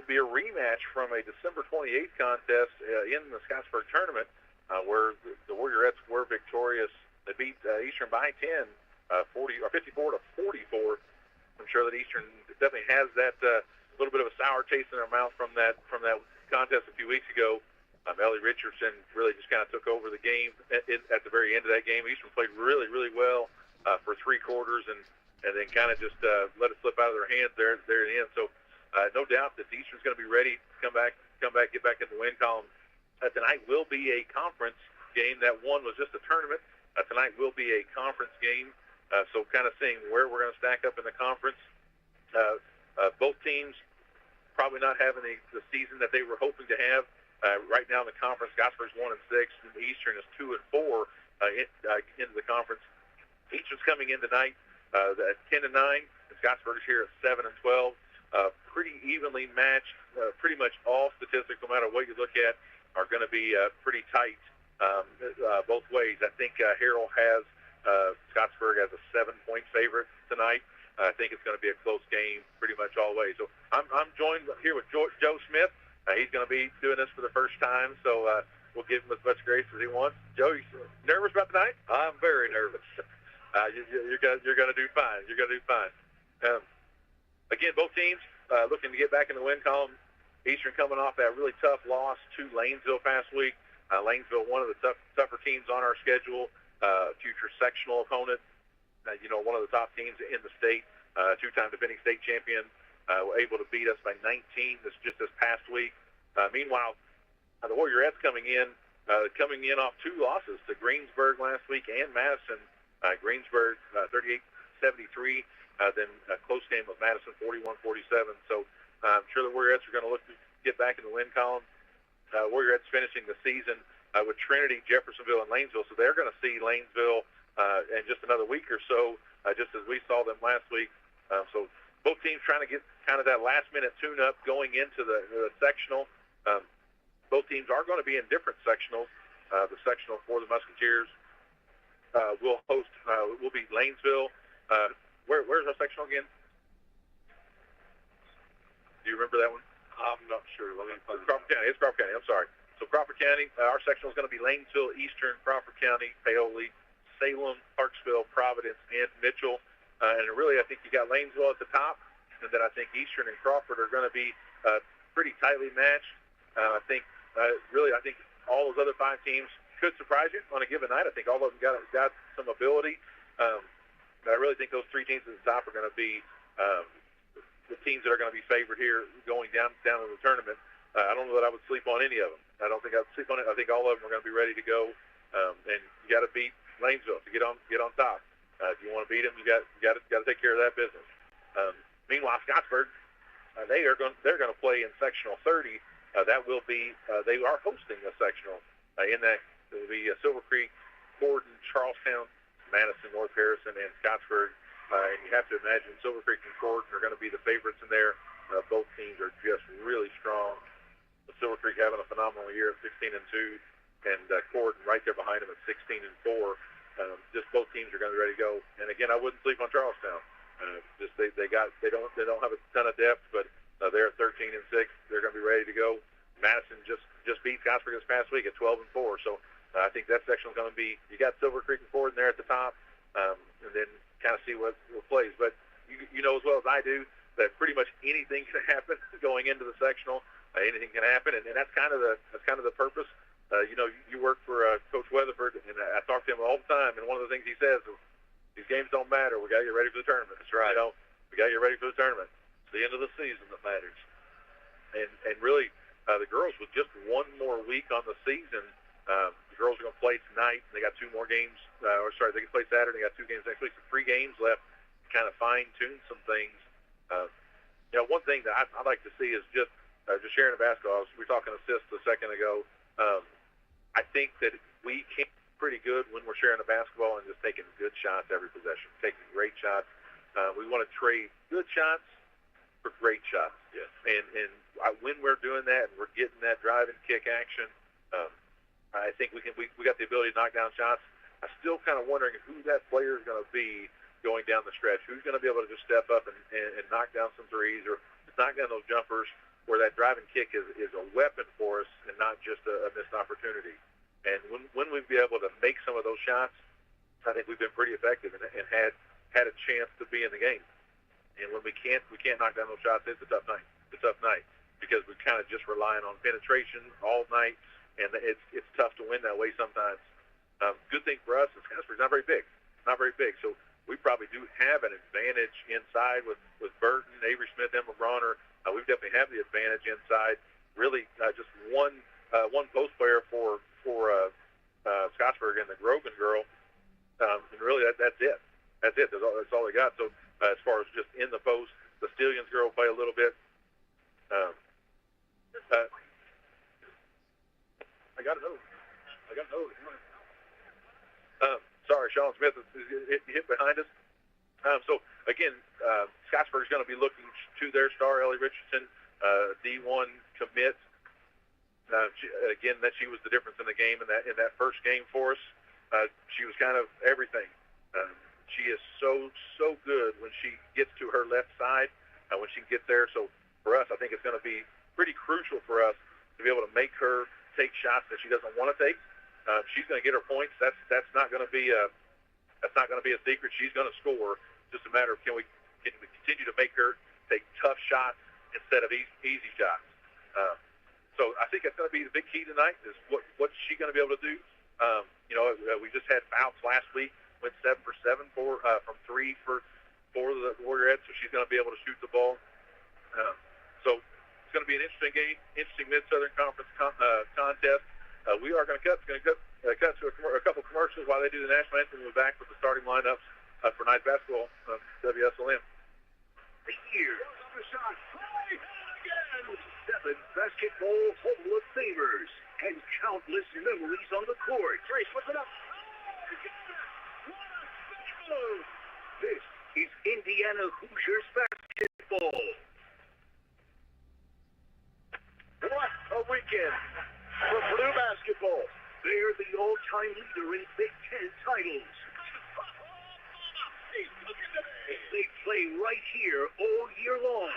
will be a rematch from a December 28th contest in the Scottsburg tournament where the Warriorettes were victorious. They beat Eastern by 10, 54 to 44. I'm sure that Eastern definitely has that little bit of a sour taste in their mouth from that contest a few weeks ago. Ellie Richardson really just kind of took over the game at the very end of that game. Eastern played really, really well for 3 quarters and then kind of just let it slip out of their hands there at the end. So no doubt that Eastern's going to be ready to come back, get back in the win column. Tonight will be a conference game. That one was just a tournament. Tonight will be a conference game. So kind of seeing where we're going to stack up in the conference. Both teams probably not having the season that they were hoping to have. Right now in the conference, Scottsburg's 1-6, and Eastern is 2-4 into the conference. Eastern's coming in tonight at 10-9, and Scottsburg is here at 7-12. Pretty evenly matched. Pretty much all statistics, no matter what you look at, are going to be pretty tight both ways. I think Harrell has Scottsburg as a 7-point favorite tonight. I think it's going to be a close game pretty much all ways. So I'm joined here with Joe Smith. He's going to be doing this for the first time, so we'll give him as much grace as he wants. Joe, you nervous about tonight? I'm very nervous. You're going to do fine. You're going to do fine. Again, both teams looking to get back in the win column. Eastern coming off that really tough loss to Lanesville past week. Lanesville, one of the tougher teams on our schedule, future sectional opponent. One of the top teams in the state, 2-time defending state champion, were able to beat us by 19 just this past week. Meanwhile, the Warriorettes coming in off 2 losses to Greensburg last week and Madison. Greensburg 38-73, then a close game of Madison 41-47. So I'm sure the Warriorettes are going to look to get back in the win column. Warriorettes finishing the season with Trinity, Jeffersonville, and Lanesville. So they're going to see Lanesville in just another week or so, just as we saw them last week. So both teams trying to get kind of that last-minute tune-up going into the sectional. Both teams are going to be in different sectionals. The sectional for the Musketeers will be Lanesville. Where's our sectional again? Do you remember that one? I'm not sure. Crawford County. It's Crawford County. I'm sorry. So Crawford County, our sectional is going to be Lanesville, Eastern, Crawford County, Paoli, Salem, Parksville, Providence, and Mitchell. And really, I think you got Lanesville at the top, and then I think Eastern and Crawford are going to be pretty tightly matched. I think all those other 5 teams could surprise you on a given night. I think all of them got some ability. But I really think those 3 teams at the top are going to be the teams that are going to be favored here going down in the tournament. I don't know that I would sleep on any of them. I don't think I'd sleep on it. I think all of them are going to be ready to go. And you got to beat Lanesville to get on top. If you want to beat them, you got to take care of that business. Meanwhile, Scottsburg, they're going to play in sectional 30. That will be they are hosting a sectional in that. It will be Silver Creek, Gordon, Charlestown, Madison, North Harrison, and Scottsburg. And you have to imagine Silver Creek and Gordon are going to be the favorites in there. Both teams are just really strong. Silver Creek having a phenomenal year at 16-2, and Gordon right there behind them at 16-4. Just both teams are going to be ready to go. And again, I wouldn't sleep on Charlestown. They don't have a ton of depth, but they're at 13-6. They're going to be ready to go. Madison just beat Scottsburg this past week at 12-4. So I think that section is going to be. You got Silver Creek and Gordon there at the top, and then kind of see what plays. But you know as well as I do that pretty much anything can happen going into the sectional. Anything can happen, and that's kind of the purpose. You work for Coach Weatherford, and I talk to him all the time. And one of the things he says is, "These games don't matter. We got to get ready for the tournament." That's right. We got to get ready for the tournament. It's the end of the season that matters. And really, the girls with just one more week on the season. The girls are going to play tonight. They got 2 more games. They can play Saturday. They got 2 games next week. So 3 games left to kind of fine-tune some things. One thing that I'd like to see is just sharing the basketball. We were talking assists a second ago. I think that we can be pretty good when we're sharing the basketball and just taking good shots every possession, taking great shots. We want to trade good shots for great shots. Yes. And when we're doing that and we're getting that drive and kick action, I think we got the ability to knock down shots. I'm still kind of wondering who that player is going to be going down the stretch. Who's going to be able to just step up and knock down some threes or just knock down those jumpers where that driving kick is a weapon for us and not just a missed opportunity. And when we be able to make some of those shots, I think we've been pretty effective and had a chance to be in the game. And when we can't knock down those shots, it's a tough night. It's a tough night because we're kind of just relying on penetration all night, and it's tough to win that way sometimes. Good thing for us is Scottsburg's not very big. So we probably do have an advantage inside with Burton, Avery Smith, Emma Bronner. We definitely have the advantage inside. Really, just one post player for Scottsburg and the Grogan girl. And really, that's it. That's it. That's all they got. So as far as just in the post, the Stillions girl play a little bit. I got another. Sorry, Sean Smith hit behind us. So again, Scottsburg is going to be looking to their star, Ellie Richardson, D1 commit. She was the difference in the game in that first game for us. She was kind of everything. She is so good when she gets to her left side, when she gets there. So for us, I think it's going to be pretty crucial for us to be able to make her take shots that she doesn't want to take. She's going to get her points. That's not going to be a secret. She's going to score. Just a matter of can we continue to make her take tough shots instead of easy shots. So I think that's going to be the big key tonight is what's she going to be able to do. We just had fouls last week. Went 7 for 7 from 3 for the Warriorettes, so she's going to be able to shoot the ball. So it's going to be an interesting game, interesting Mid-Southern Conference contest. We are going to cut to a couple commercials while they do the national anthem. We'll be back with the starting lineups for night basketball WSLM. The year, shot, play again. 7 basketball Hall of Famers and countless memories on the court. Trace, what's it up? This is Indiana Hoosiers basketball. What a weekend for Blue basketball. They're the all-time leader in Big Ten titles. They play right here all year long.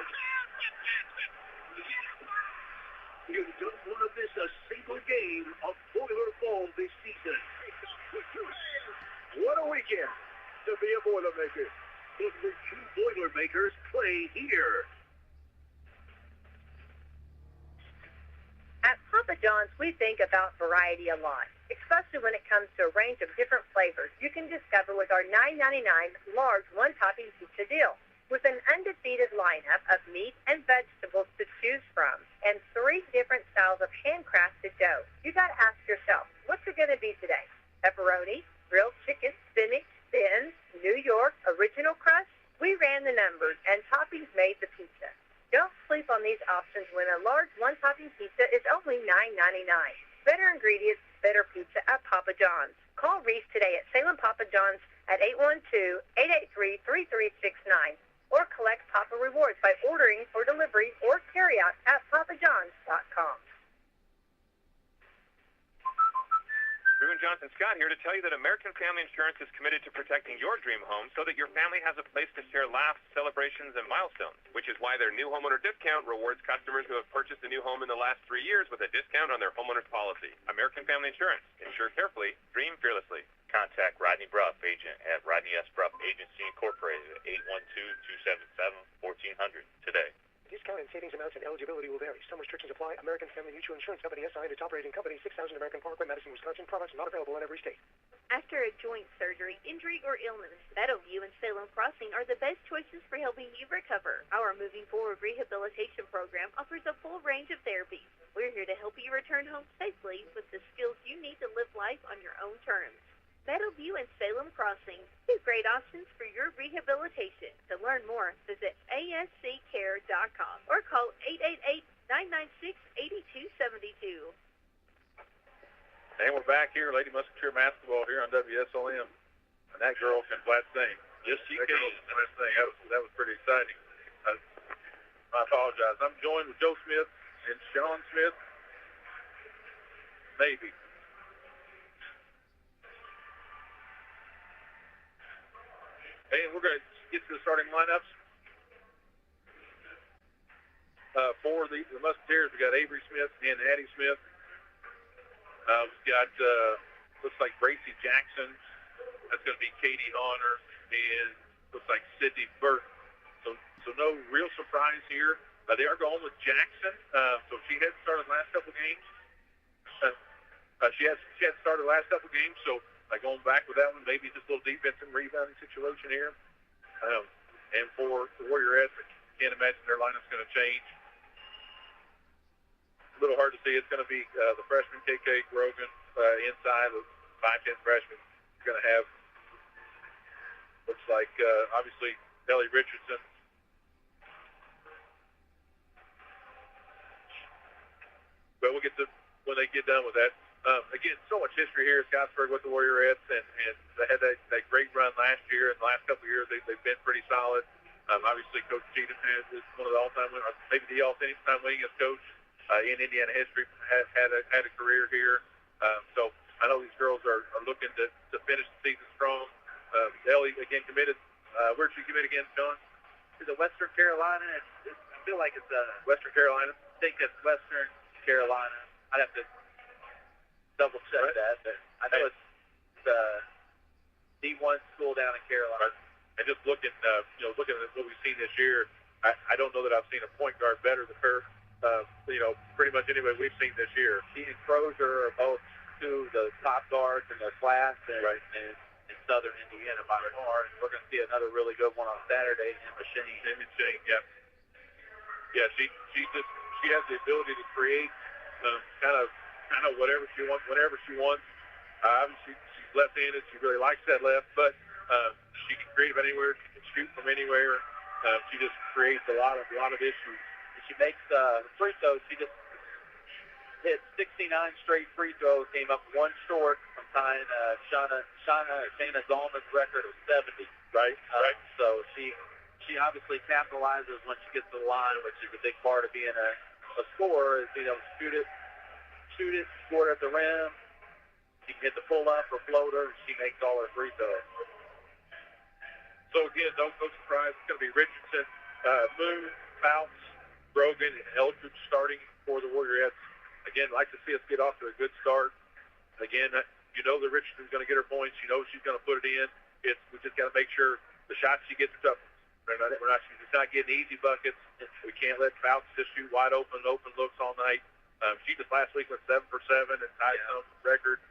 You don't want to miss a single game of Boiler Ball this season. What a weekend to be a Boilermaker. The two Boilermakers play here. At Papa John's, we think about variety a lot, especially when it comes to a range of different flavors you can discover with our $9.99 large one-topping pizza deal. With an undefeated lineup of meat and vegetables to choose from and 3 different styles of handcrafted dough, you got to ask yourself, what's it going to be today? Pepperoni, grilled chicken, spinach, thin, New York, original crust? We ran the numbers, and toppings made the pizza. Don't sleep on these options when a large one-topping pizza is only $9.99. Better ingredients, better pizza at Papa John's. Call Reese today at Salem Papa John's at 812-883-3369 or collect Papa Rewards by ordering for delivery or carryout at papajohns.com. Drew and Johnson Scott here to tell you that American Family Insurance is committed to protecting your dream home so that your family has a place to share laughs, celebrations, and milestones, which is why their new homeowner discount rewards customers who have purchased a new home in the last 3 years with a discount on their homeowner's policy. American Family Insurance. Insure carefully, dream fearlessly. Contact Rodney Bruff, agent at Rodney S. Bruff Agency Incorporated at 812-277-1400 today. Discount and savings amounts and eligibility will vary. Some restrictions apply. American Family Mutual Insurance Company, SI, and its operating company, 6000 American Parkway, Madison, Wisconsin. Products not available in every state. After a joint surgery, injury, or illness, Meadowview and Salem Crossing are the best choices for helping you recover. Our Moving Forward rehabilitation program offers a full range of therapies. We're here to help you return home safely with the skills you need to live life on your own terms. Meadowview and Salem Crossing, 2 great options for your rehabilitation. To learn more, visit asccare.com or call 888-996-8272. And we're back here, Lady Musketeer basketball here on WSLM. And that girl can flat sing. Yes, she That can. girl can flat sing. That was pretty exciting. I apologize. I'm joined with Joe Smith and Sean Smith. Maybe. And we're going to get to the starting lineups. for the Musketeers, we got Avery Smith and Addie Smith. We've got, looks like Bracy Jackson. That's going to be Katie Honor. And looks like Sydney Burton. So no real surprise here. They are going with Jackson. So she hadn't started the last couple games. She hadn't started the last couple games, so going back with that one, maybe just a little defense and rebounding situation here. And for the Warriorettes, I can't imagine their lineup's going to change. A little hard to see. It's going to be the freshman KK Grogan inside. The 5'10" freshman is going to have, looks like, obviously, Ellie Richardson. But we'll get to when they get done with that. Again, so much history here at Scottsburg with the Warriorettes, and they had that great run last year. In the last couple of years, they've been pretty solid. Obviously, Coach Cheatham is one of the all-time winners, maybe the all-time winningest coach in Indiana history. Had a career here. So I know these girls are looking to finish the season strong. Ellie, again, committed. Where'd she commit again, John? To the Western Carolina. I feel like it's Western Carolina. I think it's Western Carolina. I'd have to double check that, but I know it's the D1 school down in Carolina. And just looking at what we've seen this year, I don't know that I've seen a point guard better than her. Pretty much anybody we've seen this year. She and Crozier are both two of the top guards in their class, in Southern Indiana by far. And we're going to see another really good one on Saturday in Machine. Yeah. Yeah, she has the ability to create kind of whatever she wants, whenever she wants. Obviously, she's left-handed. She really likes that left, but she can create from anywhere. She can shoot from anywhere. She just creates a lot of issues. And she makes free throws. She just hit 69 straight free throws. Came up one short from tying Shayna Zalman's record of 70. Right. So she obviously capitalizes when she gets to the line, which is a big part of being a scorer. Is shoot it, score it at the rim. She can hit the pull-up or floater. She makes all her free throws. So, again, no surprise. It's going to be Richardson, Moon, Fouts, Grogan, and Eldridge starting for the Warriorettes. Again, like to see us get off to a good start. Again, you know that Richardson's going to get her points. You know she's going to put it in. We just got to make sure the shots she gets are tough. She's not getting easy buckets. We can't let Fouts just shoot wide open looks all night. She just last week went 7 for 7 and tied some record.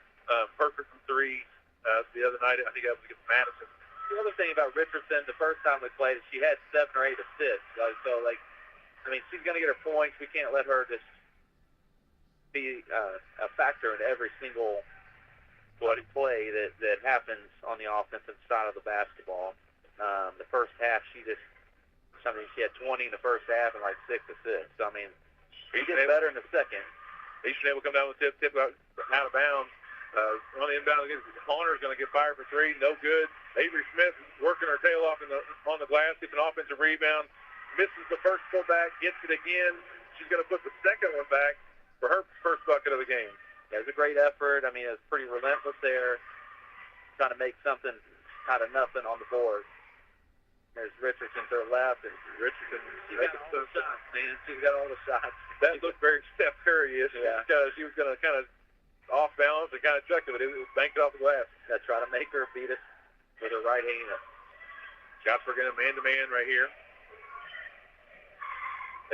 Perfect from three. The other night, I think that was against Madison. The other thing about Richardson, the first time we played, she had 7 or 8 assists. She's going to get her points. We can't let her just be a factor in every single play that happens on the offensive side of the basketball. The first half, she had 20 in the first half and 6 assists. So, she gets better in the second. Eastern will come down with tip out of bounds. On the inbound, Connor's going to get fired for 3. No good. Avery Smith working her tail off on the glass, gets an offensive rebound, misses the first pullback, gets it again. She's going to put the second one back for her first bucket of the game. Yeah, it was a great effort. It was pretty relentless there, trying to make something out of nothing on the board. There's Richardson to her left, and Richardson she's got all the shots, man. She's got all the shots. That looked very Steph Curry-ish. Yeah. She was going to kind of off balance and kind of chuck it, but it was banked off the glass. Yeah, try to make her beat us with her right hand. Shots were going to man-to-man right here.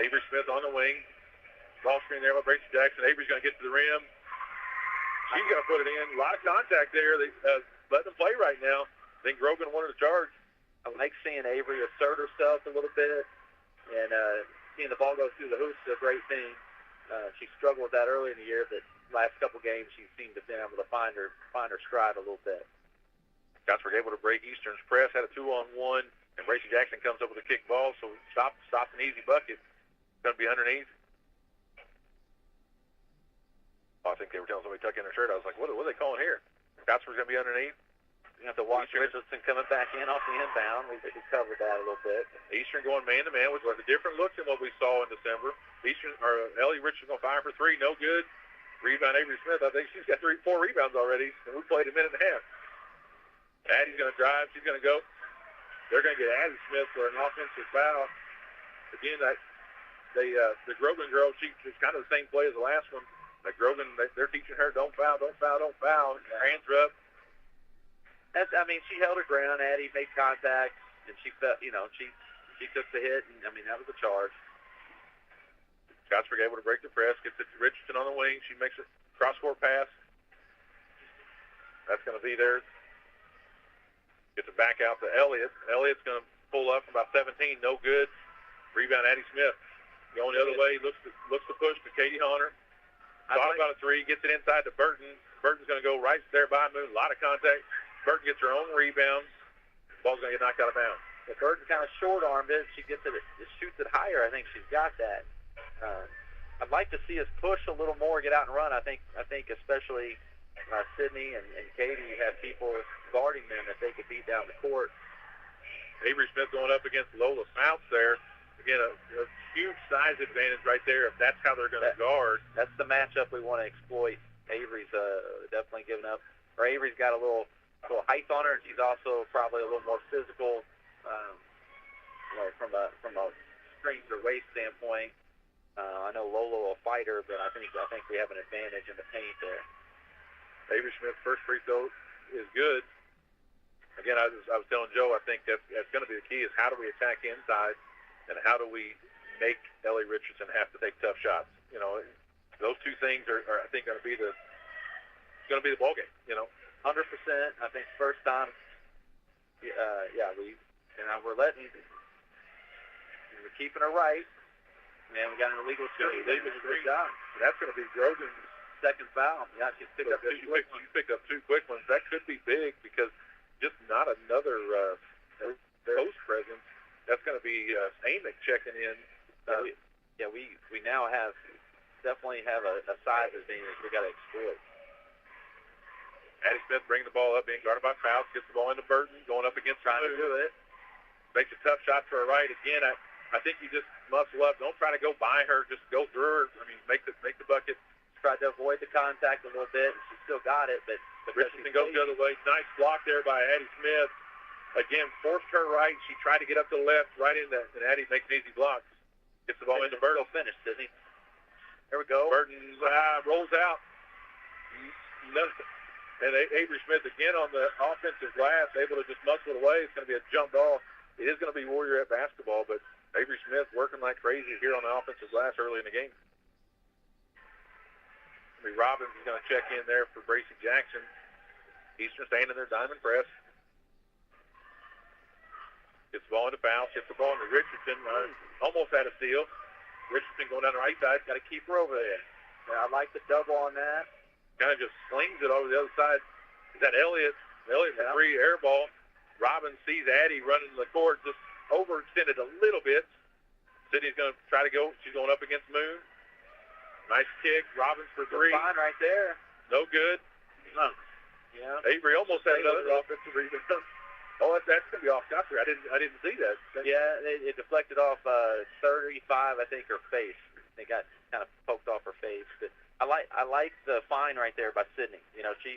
Avery Smith on the wing. Ball screen there by Bracy Jackson. Avery's going to get to the rim. She's going to put it in. A lot of contact there. They let them play right now. I think Grogan wanted to charge. I like seeing Avery assert herself a little bit, and seeing the ball go through the hoops is a great thing. She struggled with that early in the year, but last couple games she seemed to have been able to find her stride a little bit. Scottsburg able to break Eastern's press, had a 2-on-1, and Bracy Jackson comes up with a kick ball, so stopped an easy bucket. It's going to be underneath. I think they were telling somebody to tuck in their shirt. I was like, what are they calling here? Scottsburg's going to be underneath. You have to watch Richardson coming back in off the inbound. We covered that a little bit. Eastern going man-to-man, which was a different look than what we saw in December. Ellie Richardson going 5 for 3, no good. Rebound Avery Smith. I think she's got 4 rebounds already, and we played a minute and a half. Addie's going to drive. She's going to go. They're going to get Addie Smith for an offensive foul. Again, the Grogan girl, she's kind of the same play as the last one. The Grogan, they're teaching her don't foul, don't foul, don't foul. Her hands are up. She held her ground. Addie made contact, and she felt, she took the hit, and that was a charge. Scottsburg able to break the press, gets it to Richardson on the wing. She makes a cross-court pass. That's going to be there. Gets it back out to Elliott. Elliott's going to pull up from about 17, no good. Rebound, Addie Smith. Going the other way, looks to push to Katie Hunter. Thought about a three, gets it inside to Burton. Burton's going to go right there by Moon. A lot of contact. Burton gets her own rebound. Ball's going to get knocked out of bounds. If Burton kind of short-armed it, she gets it, shoots it higher. I think she's got that. I'd like to see us push a little more, get out and run. I think especially Sydney and Katie have people guarding them that they could beat down the court. Avery Smith going up against Lola Fouts there. Again, a huge size advantage right there if that's how they're going to guard. That's the matchup we want to exploit. Avery's definitely giving up. Or Avery's got a little height on her, and she's also probably a little more physical from a strength or weight standpoint. I know Lola will fight her, but I think we have an advantage in the paint there. Avery Smith's first free throw is good. Again, I was telling Joe, I think that's going to be the key is how do we attack inside and how do we make Ellie Richardson have to take tough shots. Those two things are I think, going to be the ball game. 100%. I think first time, we're keeping her right. And we got an illegal screen. Good job. That's going to be Grogan's second foul. Yeah, she picked up two quick ones. That could be big because just not another post presence. That's going to be Amick checking in. We now definitely have a size advantage we got to exploit. Addie Smith bringing the ball up, being guarded by Fouts, gets the ball into Burton, going up against trying to do it. Makes a tough shot to her right. Again, I think you just muscle up. Don't try to go by her. Just go through her. Make the bucket. Tried to avoid the contact a little bit, and she still got it. But Richardson goes the other way. Nice block there by Addie Smith. Again, forced her right. She tried to get up to the left, right in that, and Addie makes an easy block. Gets the ball into Burton. Finish, Disney. There we go. Burton rolls out. And Avery Smith again on the offensive glass, able to just muscle it away. It's going to be a jump ball. It is going to be Warrior at basketball, but Avery Smith working like crazy here on the offensive glass early in the game. Robbins is going to check in there for Bracy Jackson. Eastern staying in their diamond press. Gets the ball into foul. Gets the ball into Richardson. Almost had a steal. Richardson going down the right side. Got to keep her over there. Yeah, I like the double on that. Kind of just slings it over the other side. Is that Elliott? Elliott for three, air ball. Robbins sees Addie running the court, just overextended a little bit. Sydney's going to try to go. She's going up against Moon. Nice kick. Robbins for three. Fine right there. No good. No. Yeah. Avery almost had another offensive rebound. Oh, that's going to be off Scottsburg. I didn't see that. Yeah, it deflected off 35, I think, her face. It got kind of poked off her face. But I like the find right there by Sydney. She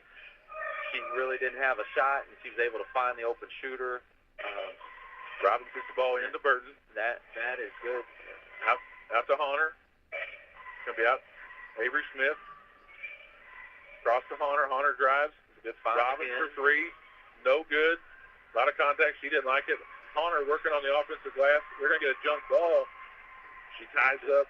really didn't have a shot, and she was able to find the open shooter. Robbins gets the ball into Burton. That is good. Out to Hunter. Going to be out. Avery Smith. Cross to Hunter. Hunter drives. Good find. Robbins for three. No good. A lot of contact. She didn't like it. Hunter working on the offensive glass. We're going to get a jump ball. She ties up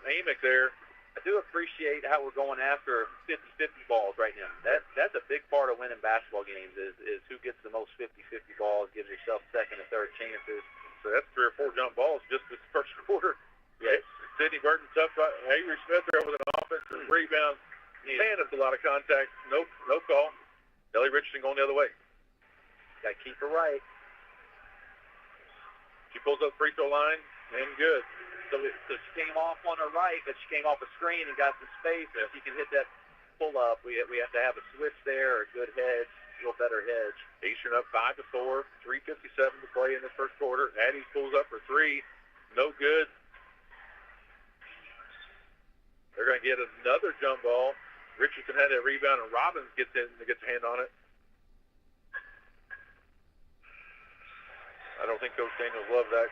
Amick there. I do appreciate how we're going after 50-50 balls right now. That's a big part of winning basketball games is who gets the most 50-50 balls, gives yourself second and third chances. So that's 3 or 4 jump balls just this first quarter. Yeah. Sydney Burton, tough. Avery Smith there with an offensive rebound. Man, that's a lot of contact. No call. Ellie Richardson going the other way. Got to keep her right. She pulls up free throw line and good. So she came off on her right, but she came off a screen and got some space. If she can hit that pull-up, we have to have a switch there or a good hedge, a little better hedge. Eastern up 5-4, 3:57 to play in the first quarter. Addie pulls up for three. No good. They're going to get another jump ball. Richardson had a rebound, and Robbins gets a hand on it. I don't think Coach Daniels loved that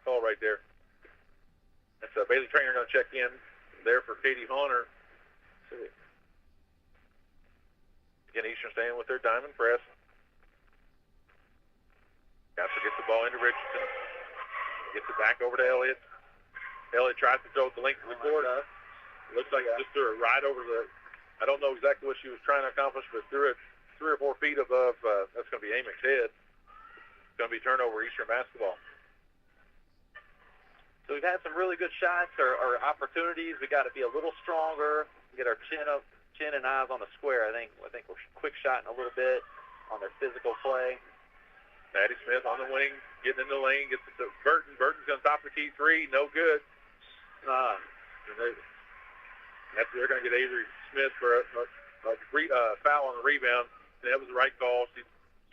call right there. That's Bailey Trainer going to check in there for Katie Honor. Again, Eastern staying with their diamond press. Gasper gets the ball into Richardson. Gets it back over to Elliott. Elliott tries to throw it the length of the court. Looks like it just threw it right over the, I don't know exactly what she was trying to accomplish, but threw it 3 or 4 feet above, that's going to be Amick's head. It's going to be turnover Eastern basketball. So we've had some really good shots or opportunities. We got to be a little stronger, get our chin and eyes on the square. I think we're quick shotting a little bit on their physical play. Maddie Smith on the wing, getting in the lane, gets it to Burton. Burton's going to top the key 3, no good. They're going to get Avery Smith for a foul on the rebound. And that was the right call.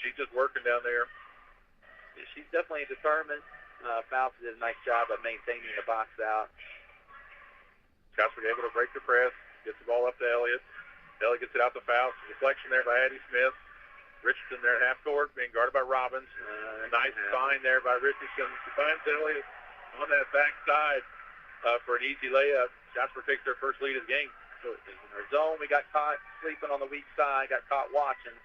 She's just working down there. She's definitely determined. Fauci did a nice job of maintaining the box out. Scottsburg able to break the press, gets the ball up to Elliott. Elliott gets it out to Fauci. Deflection there by Addie Smith. Richardson there at half court, being guarded by Robbins. Nice find there by Richardson. She finds Elliott on that back side for an easy layup. Scottsburg takes their first lead of the game. So in our zone, we got caught sleeping on the weak side, got caught watching,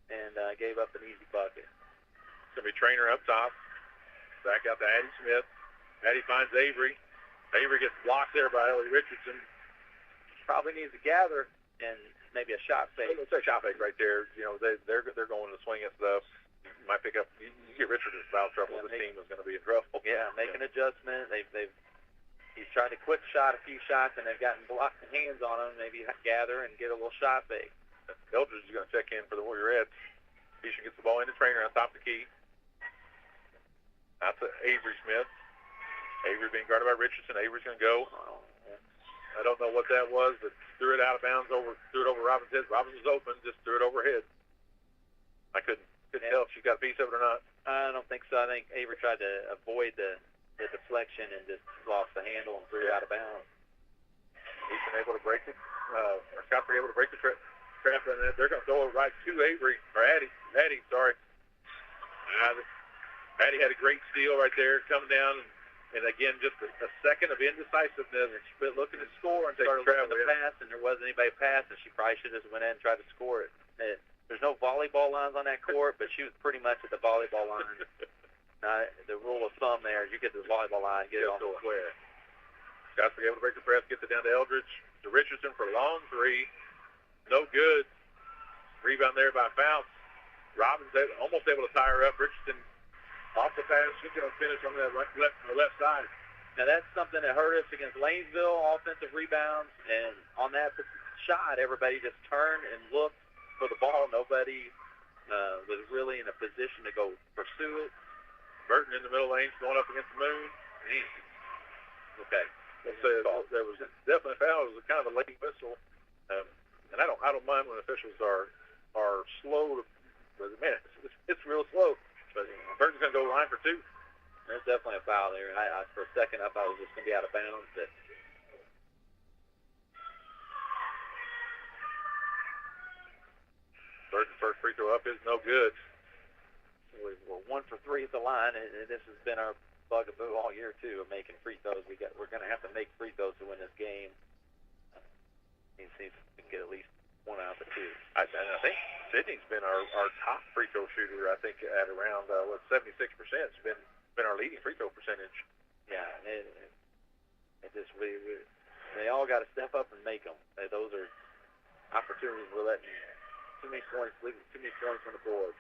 and gave up an easy bucket. It's going to be Trainer up top. Back out to Addie Smith. Addie finds Avery. Avery gets blocked there by Ellie Richardson. Probably needs to gather and maybe a shot fake. It's a shot fake right there. You know, they're going to swing and stuff. You might pick up. You get Richardson in foul trouble. This team is going to be in trouble. Yeah, make an adjustment. He's tried to quick shot a few shots, and they've gotten blocked hands on him. Maybe gather and get a little shot fake. Eldridge is going to check in for the Warriorettes. Eastern gets the ball into Trainer on top of the key. Out to Avery Smith. Avery being guarded by Richardson. Avery's going to go. I don't know what that was, but threw it out of bounds threw it over Robbins' head. Robbins was open, just threw it overhead. I couldn't tell if she got a piece of it or not. I don't think so. I think Avery tried to avoid the deflection and just lost the handle and threw it out of bounds. Eastern able to break it. Scottsburg able to break the trap, and they're going to throw it right to Avery, or Addie, sorry. Addie had a great steal right there, coming down, and again, just a second of indecisiveness. And she quit looking at score and started looking to pass, and there wasn't anybody passing. She probably should have just went in and tried to score it. There's no volleyball lines on that court, but she was pretty much at the volleyball line. The rule of thumb there is you get to the volleyball line, get it on the square. Scottsburg able to break the press, gets it down to Eldridge. To Richardson for a long 3. No good. Rebound there by Fouts. Robbins almost able to tie her up. Richardson off the pass. She's going to finish on that left side. Now that's something that hurt us against Lanesville, offensive rebounds. And on that shot, everybody just turned and looked for the ball. Nobody was really in a position to go pursue it. Burton in the middle lane, going up against the Moon. Okay. There was definitely a foul. It was kind of a late whistle. And I don't mind when officials are slow. But man, it's real slow. But Burton's going to go line for 2. There's definitely a foul there. For a second, I thought it was just going to be out of bounds. But Burton's first free throw up is no good. We're 1 for 3 at the line, and this has been our bugaboo all year too, of making free throws. We're going to have to make free throws to win this game. And see if we can get at least 1 out of the 2. I think Sydney's been our top free throw shooter. I think at around 76%. It's been our leading free throw percentage. Yeah, it just they all got to step up and make them. Those are opportunities we're letting too many points on the board.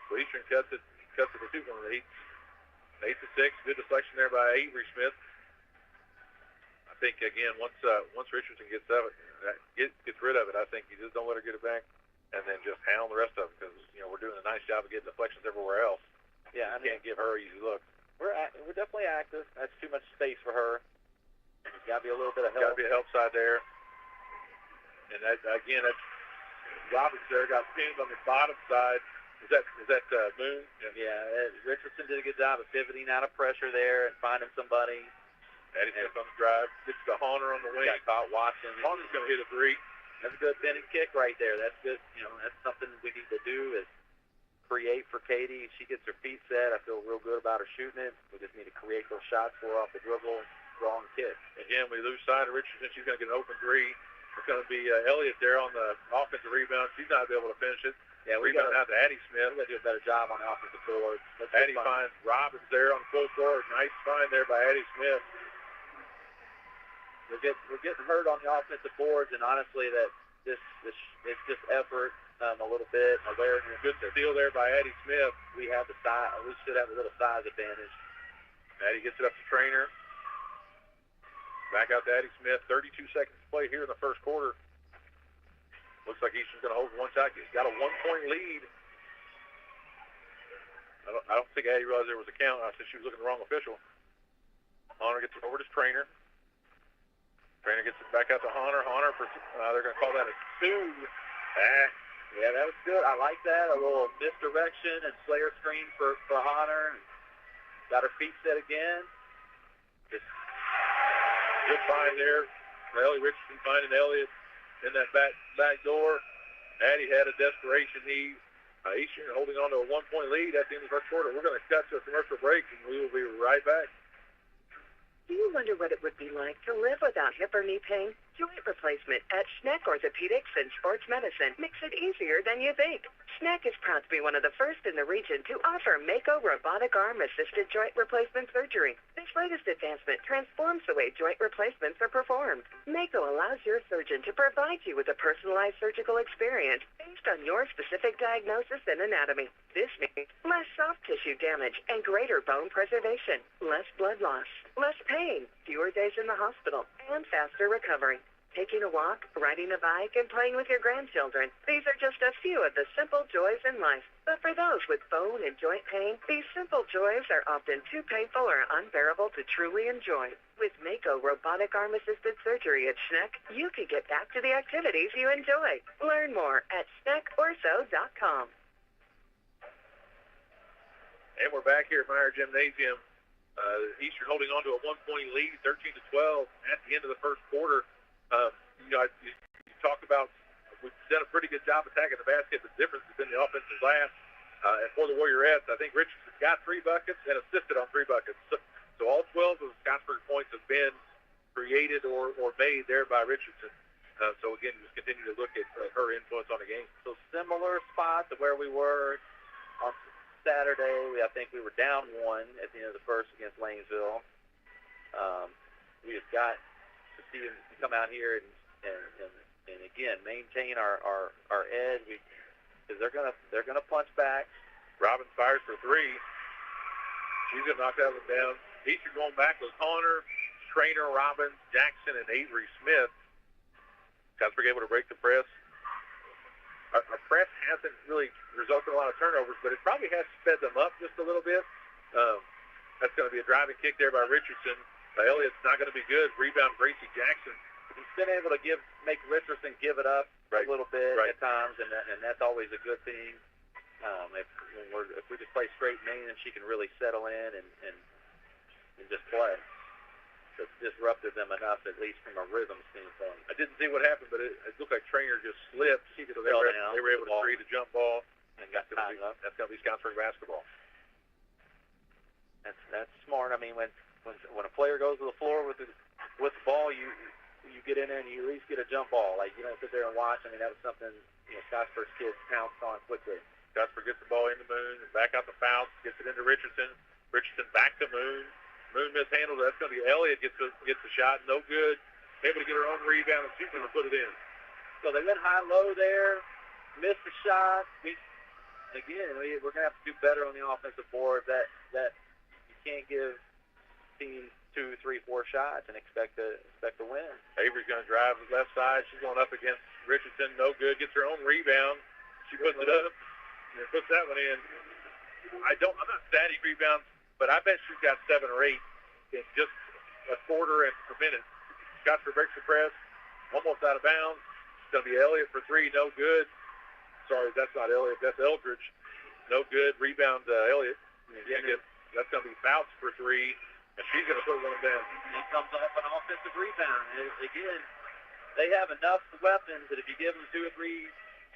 So Eastern cuts it to the 2 point lead. 8-6. Good deflection there by Avery Smith. I think again once Richardson gets rid of it, I think you just don't let her get it back, and then just hound the rest of it, because we're doing a nice job of getting deflections everywhere else. Yeah, I can't give her an easy look. We're definitely active. That's too much space for her. There's got to be a little bit of help. Got to be a help side there. And that's Robbins there got pinned on the bottom side. Is that Moon? Yeah, Richardson did a good job of pivoting out of pressure there and finding somebody. Addie Smith on the drive. Gets to Honor on the wing. Got caught watching. Honor's going to hit a 3. That's a good pinning kick right there. That's good. That's something we need to do is create for Katie. She gets her feet set. I feel real good about her shooting it. We just need to create those shots for her off the dribble, draw and kick. Again, we lose sight of Richardson. She's going to get an open three. It's going to be Elliott there on the offensive rebound. She's not going to be able to finish it. Yeah, rebound out to Addie Smith. We got to do a better job on the offensive board. Addie finds Robbins there on the full court. Nice find there by Addie Smith. We're getting hurt on the offensive boards, and honestly, that it's just effort a little bit, awareness. Good steal there by Addie Smith. We have the size. We should have a little size advantage. Addie gets it up to Trainer. Back out to Addie Smith. 32 seconds to play here in the first quarter. Looks like Eastern's going to hold one side. He's got a 1-point lead. I don't think Addie realized there was a count. I said she was looking at the wrong official. Honor gets it over to Trainer. Trainer gets it back out to Honor. Honor, they're going to call that a 2. Yeah, that was good. I like that. A little misdirection and slayer screen for Honor. Got her feet set again. Just good find there. Ellie Richardson finding Elliott in that back door. Addie had a desperation need. Eastern holding on to a 1-point lead at the end of the first quarter. We're going to cut to a commercial break, and we will be right back. Do you wonder what it would be like to live without hip or knee pain? Joint replacement at Schneck Orthopedics and Sports Medicine makes it easier than you think. Schneck is proud to be one of the first in the region to offer Mako robotic arm-assisted joint replacement surgery. This latest advancement transforms the way joint replacements are performed. Mako allows your surgeon to provide you with a personalized surgical experience based on your specific diagnosis and anatomy. This means less soft tissue damage and greater bone preservation, less blood loss, less pain, fewer days in the hospital, and faster recovery. Taking a walk, riding a bike, and playing with your grandchildren. These are just a few of the simple joys in life. But for those with bone and joint pain, these simple joys are often too painful or unbearable to truly enjoy. With Mako robotic arm-assisted surgery at Schneck, you can get back to the activities you enjoy. Learn more at schneckortho.com. And we're back here at Meyer Gymnasium. Eastern holding on to a 1-point lead, 13-12 at the end of the first quarter. You talk about we've done a pretty good job attacking the basket. The difference has been the offensive glass. And for the Warriorettes, I think Richardson got 3 buckets and assisted on 3 buckets. So all 12 of the Scottsburg points have been created or made there by Richardson. So, again, just continue to look at her influence on the game. So similar spot to where we were on Saturday. I think we were down 1 at the end of the first against Lanesville. We just got to see them come out here and again maintain our edge because they're gonna punch back. Robbins fires for 3. She's gonna knock that one down. Eastern going back with Honor, Trainer, Robbins, Jackson, and Avery Smith. Scottsburg able to break the press. Our press hasn't really resulted in a lot of turnovers, but it probably has sped them up just a little bit. That's going to be a driving kick there by Richardson. Elliott's not going to be good. Rebound, Gracie Jackson. He's been able to make Richardson give it up a little bit at times, and that's always a good thing. If we just play straight main, and she can really settle in and just play. It's disrupted them enough, at least from a rhythm standpoint. I didn't see what happened, but it looked like Trainer just slipped. They were able to create a jump ball. And got tied up. That's going to be Scottsburg basketball. That's smart. I mean, when a player goes to the floor with the ball, you get in there and you at least get a jump ball. Like, you don't sit there and watch. I mean, that was something Scottsburg's kids pounced on quickly. Scottsburg gets the ball into Moon, back out the foul, gets it into Richardson. Richardson back to Moon. Moon mishandled it. That's going to be Elliott gets the shot. No good. Able to get her own rebound, and she's going to put it in. So they went high-low there, missed the shot. We're going to have to do better on the offensive board. That you can't give teams 2, 3, 4 shots and expect to win. Avery's going to drive the left side. She's going up against Richardson. No good. Gets her own rebound. She puts it up and puts that one in. I'm not statting rebounds, but I bet she's got 7 or 8 in just a quarter and a minute. Scottsburg breaks the press, almost out of bounds. It's going to be Elliott for 3, no good. Sorry, that's not Elliott. That's Eldridge. No good. Rebound Elliott. That's going to be Fouts for 3, and she's going to put one down. He comes off an offensive rebound. And again, they have enough weapons that if you give them 2 or 3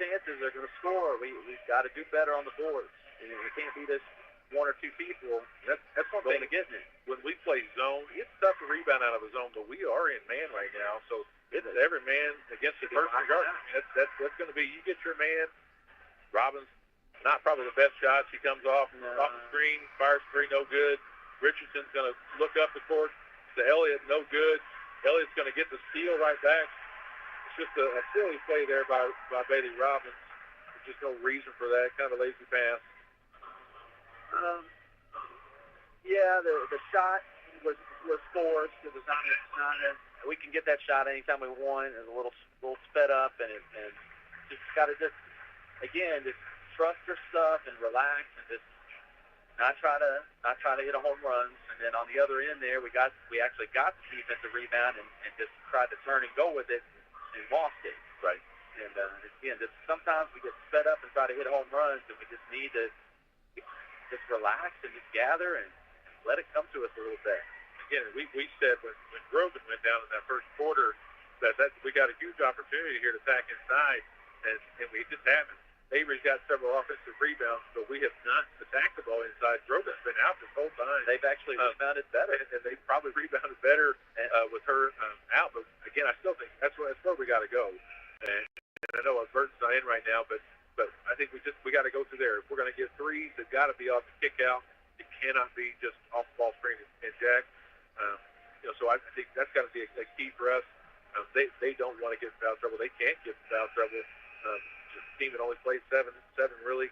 chances they're going to score. We've got to do better on the boards. We can't be this one or two people That's one going thing. to getting it. When we play zone, it's tough to rebound out of a zone, but we are in man right now, so it's every man against the person guard. I mean, that's going to be, you get your man. Robbins, not probably the best shot. She comes off the screen, fires three, no good. Richardson's going to look up the court to Elliott, no good. Elliott's going to get the steal right back. It's just a silly play there by Bailey Robbins. There's just no reason for that. Kind of a lazy pass. The shot was forced. It was not we can get that shot anytime we want. It's a little sped up, and just got to just trust her stuff and relax and just not try to hit a home runs. And then on the other end there, we actually got the defensive rebound and just tried to turn and go with it and lost it. Right. And again, just sometimes we get sped up and try to hit home runs, and we just need to just relax and just gather and let it come to us a little bit. Again, we said when Grogan went down in that first quarter that we got a huge opportunity here to attack inside, and we just haven't. Avery's got several offensive rebounds, but we have not attacked the ball inside. Grogan's been out this whole time. They've actually rebounded better. And they probably rebounded better with her out. But, again, I still think that's where we got to go. And I know Burton's not in right now, but I think we got to go through there. If we're going to get threes, they've got to be off the kick out. It cannot be just off the ball screen and jack. So I think that's got to be a key for us. They don't want to get in foul trouble. They can't get in foul trouble. The team that only played seven really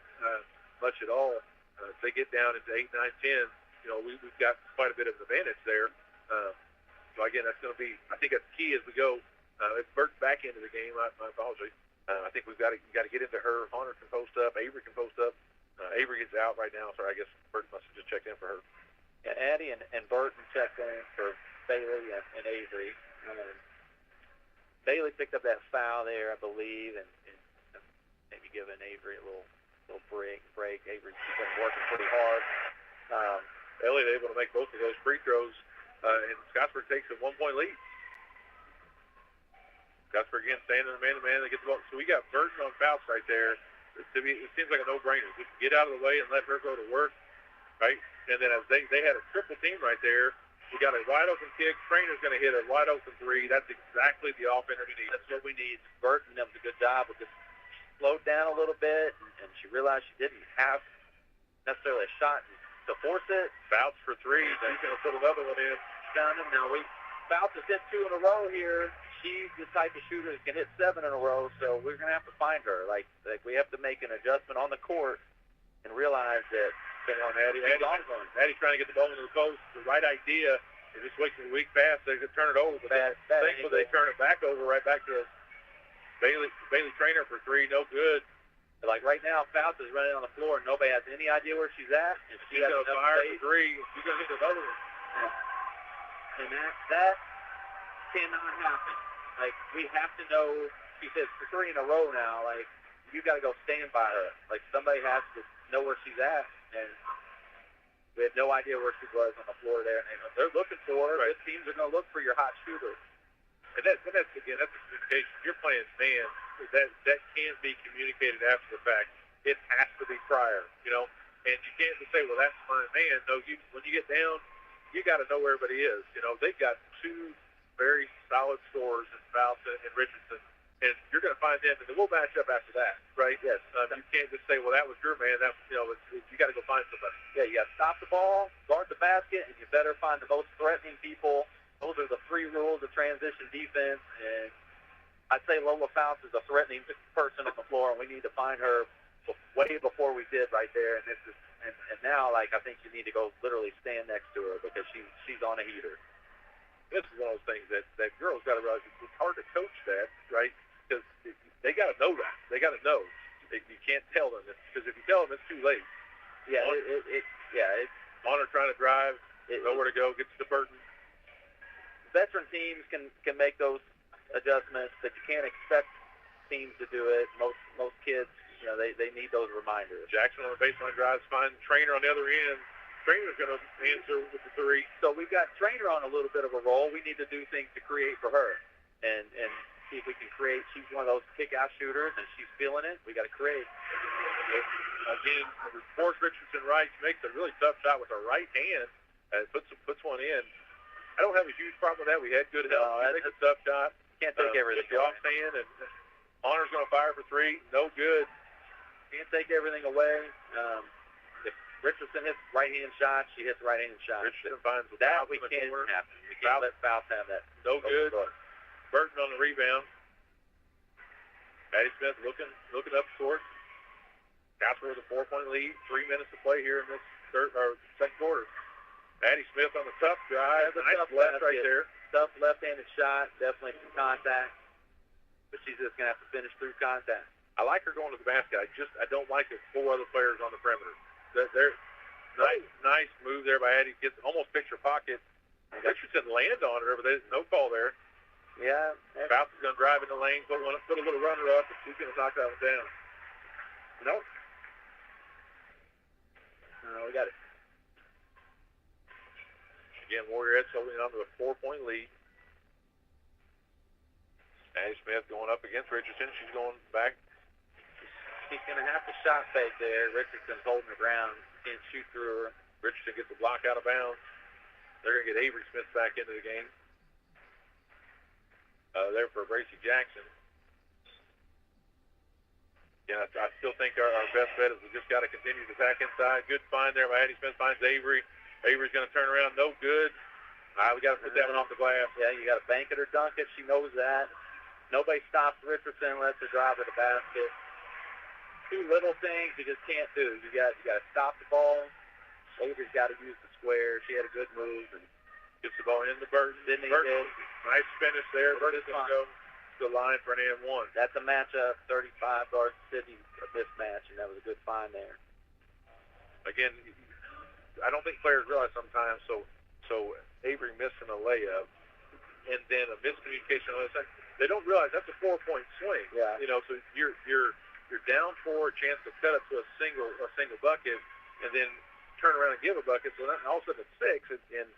much at all. If they get down into 8, 9, 10, we've got quite a bit of an advantage there. So again, that's going to be. I think that's key as we go. If Burt's back into the game, my apologies. I think we've got to get into her. Hunter can post up. Avery can post up. Avery is out right now, so I guess Burton must have just checked in for her. Yeah, Addie and Burton checked in for Bailey and Avery. Bailey picked up that foul there, I believe, and maybe giving Avery a little break. Avery's been working pretty hard. Elliott able to make both of those free throws, and Scottsburg takes a 1-point lead. Scottsburg again standing in a man-to-man. They get the ball. So we got Burton on fouls right there. It seems like a no-brainer. We can get out of the way and let her go to work, right? And then as they had a triple team right there, we got a wide-open kick. Trainer's going to hit a wide-open three. That's exactly the offense we need. That's what we need. Burton does a good job with just slowed down a little bit, and she realized she didn't have necessarily a shot to force it. Fouts for three. She's going to put another one in. Found him. Now Fouts has hit 2 in a row here. She's the type of shooter that can hit 7 in a row, so we're going to have to find her. Like we have to make an adjustment on the court and realize that Addie's trying to get the ball into the post. The right idea is just wait for the weak pass. They could turn it over, but thankfully they turn it back over right back to Bailey Trainer for 3. No good. Like right now, Fouts is running on the floor, and nobody has any idea where she's at. And she's going to fire for 3. She's going to hit another one. And that cannot happen. Like, we have to know, she says, for 3 in a row now, like, you got to go stand by her. Like, somebody has to know where she's at, and we had no idea where she was on the floor there. And they're looking for her. Right. Teams are going to look for your hot shooter. And that's again, that's the communication. You're playing man. That can't be communicated after the fact. It has to be prior, And you can't just say, well, that's my man. No, when you get down, you got to know where everybody is. They've got 2 very solid scorers in Fouts and Richardson, and you're going to find them, and then we'll match up after that, right? Yes. You can't just say, well, that was your man. That you got to go find somebody. Yeah, you got to stop the ball, guard the basket, and you better find the most threatening people. Those are the 3 rules of transition defense, and I'd say Lola Fouts is a threatening person on the floor, and we need to find her way before we did right there. And now, like, I think you need to go literally stand next to her because she's on a heater. This is one of those things that girls got to realize it's hard to coach that, right? Because they got to know that. They got to know. You can't tell them because if you tell them, it's too late. Yeah, Honor trying to drive, nowhere to go, gets to Burton. Veteran teams can make those adjustments, but you can't expect teams to do it. Most kids, they need those reminders. Jackson on the baseline drives, find Trainer on the other end. Trainer's going to answer with the 3. So we've got Trainer on a little bit of a roll. We need to do things to create for her. And see if we can create. She's one of those kick-out shooters, and she's feeling it. We got to create. Again, Forrest Richardson Rice makes a really tough shot with her right hand and puts one in. I don't have a huge problem with that. We had good help. She makes a tough shot. Can't take everything. The offhand, and Honor's going to fire for three. No good. Can't take everything away. If Richardson hits right-hand shot, she hits right-hand shot. Richardson finds that we can't happen. We can't let Fouts have that. No good. Burton on the rebound. Maddie Smith looking up short. Scottsburg with a 4-point lead. 3 minutes to play here in this second quarter. Maddie Smith on the tough drive. Nice left right there. Tough left-handed shot. Definitely some contact. But she's just going to have to finish through contact. I like her going to the basket. I don't like the 4 other players on the perimeter. They're nice move there by Addie. Gets almost picture pocket. Richardson landed on her, but there's no call there. Yeah. Fouts is going to drive in the lane, put a little runner up, but she's going to knock that one down. Nope. No, we got it. Again, Warriors holding on to a 4-point lead. Addie Smith going up against Richardson. She's going back. She's going to have to shot fake there. Richardson's holding her ground. Can't shoot through her. Richardson gets the block out of bounds. They're going to get Avery Smith back into the game. There for Bracy Jackson. Yeah, I still think our best bet is we just got to continue to attack inside. Good find there by Addie Smith. Finds Avery. Avery's going to turn around. No good. We got to put that one off the glass. Yeah, you got to bank it or dunk it. She knows that. Nobody stops Richardson. Lets her drive to the basket. 2 little things you just can't do. You got to stop the ball. Avery's got to use the square. She had a good move and gets the ball into Burton. Burton. Nice finish there. Burton's going to go to the line for an and 1. That's a matchup. 35 guard Sydney, a mismatch, and that was a good find there. Again, I don't think players realize sometimes. So Avery missing a layup, and then a miscommunication on the side. They don't realize that's a 4-point swing. Yeah. So you're down 4, chance to cut it to a single bucket, and then turn around and give a bucket. So then all of a sudden it's 6, and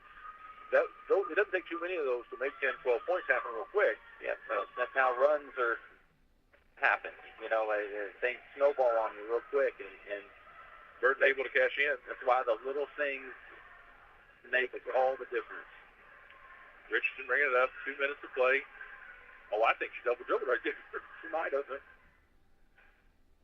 it doesn't take too many of those to make 10, 12 points happen real quick. Yeah, that's how runs happen. Things snowball on you real quick, and Burton's able to cash in. That's why the little things make all the difference. Richardson bringing it up. 2 minutes to play. Oh, I think she double-dribbled right there. She might have.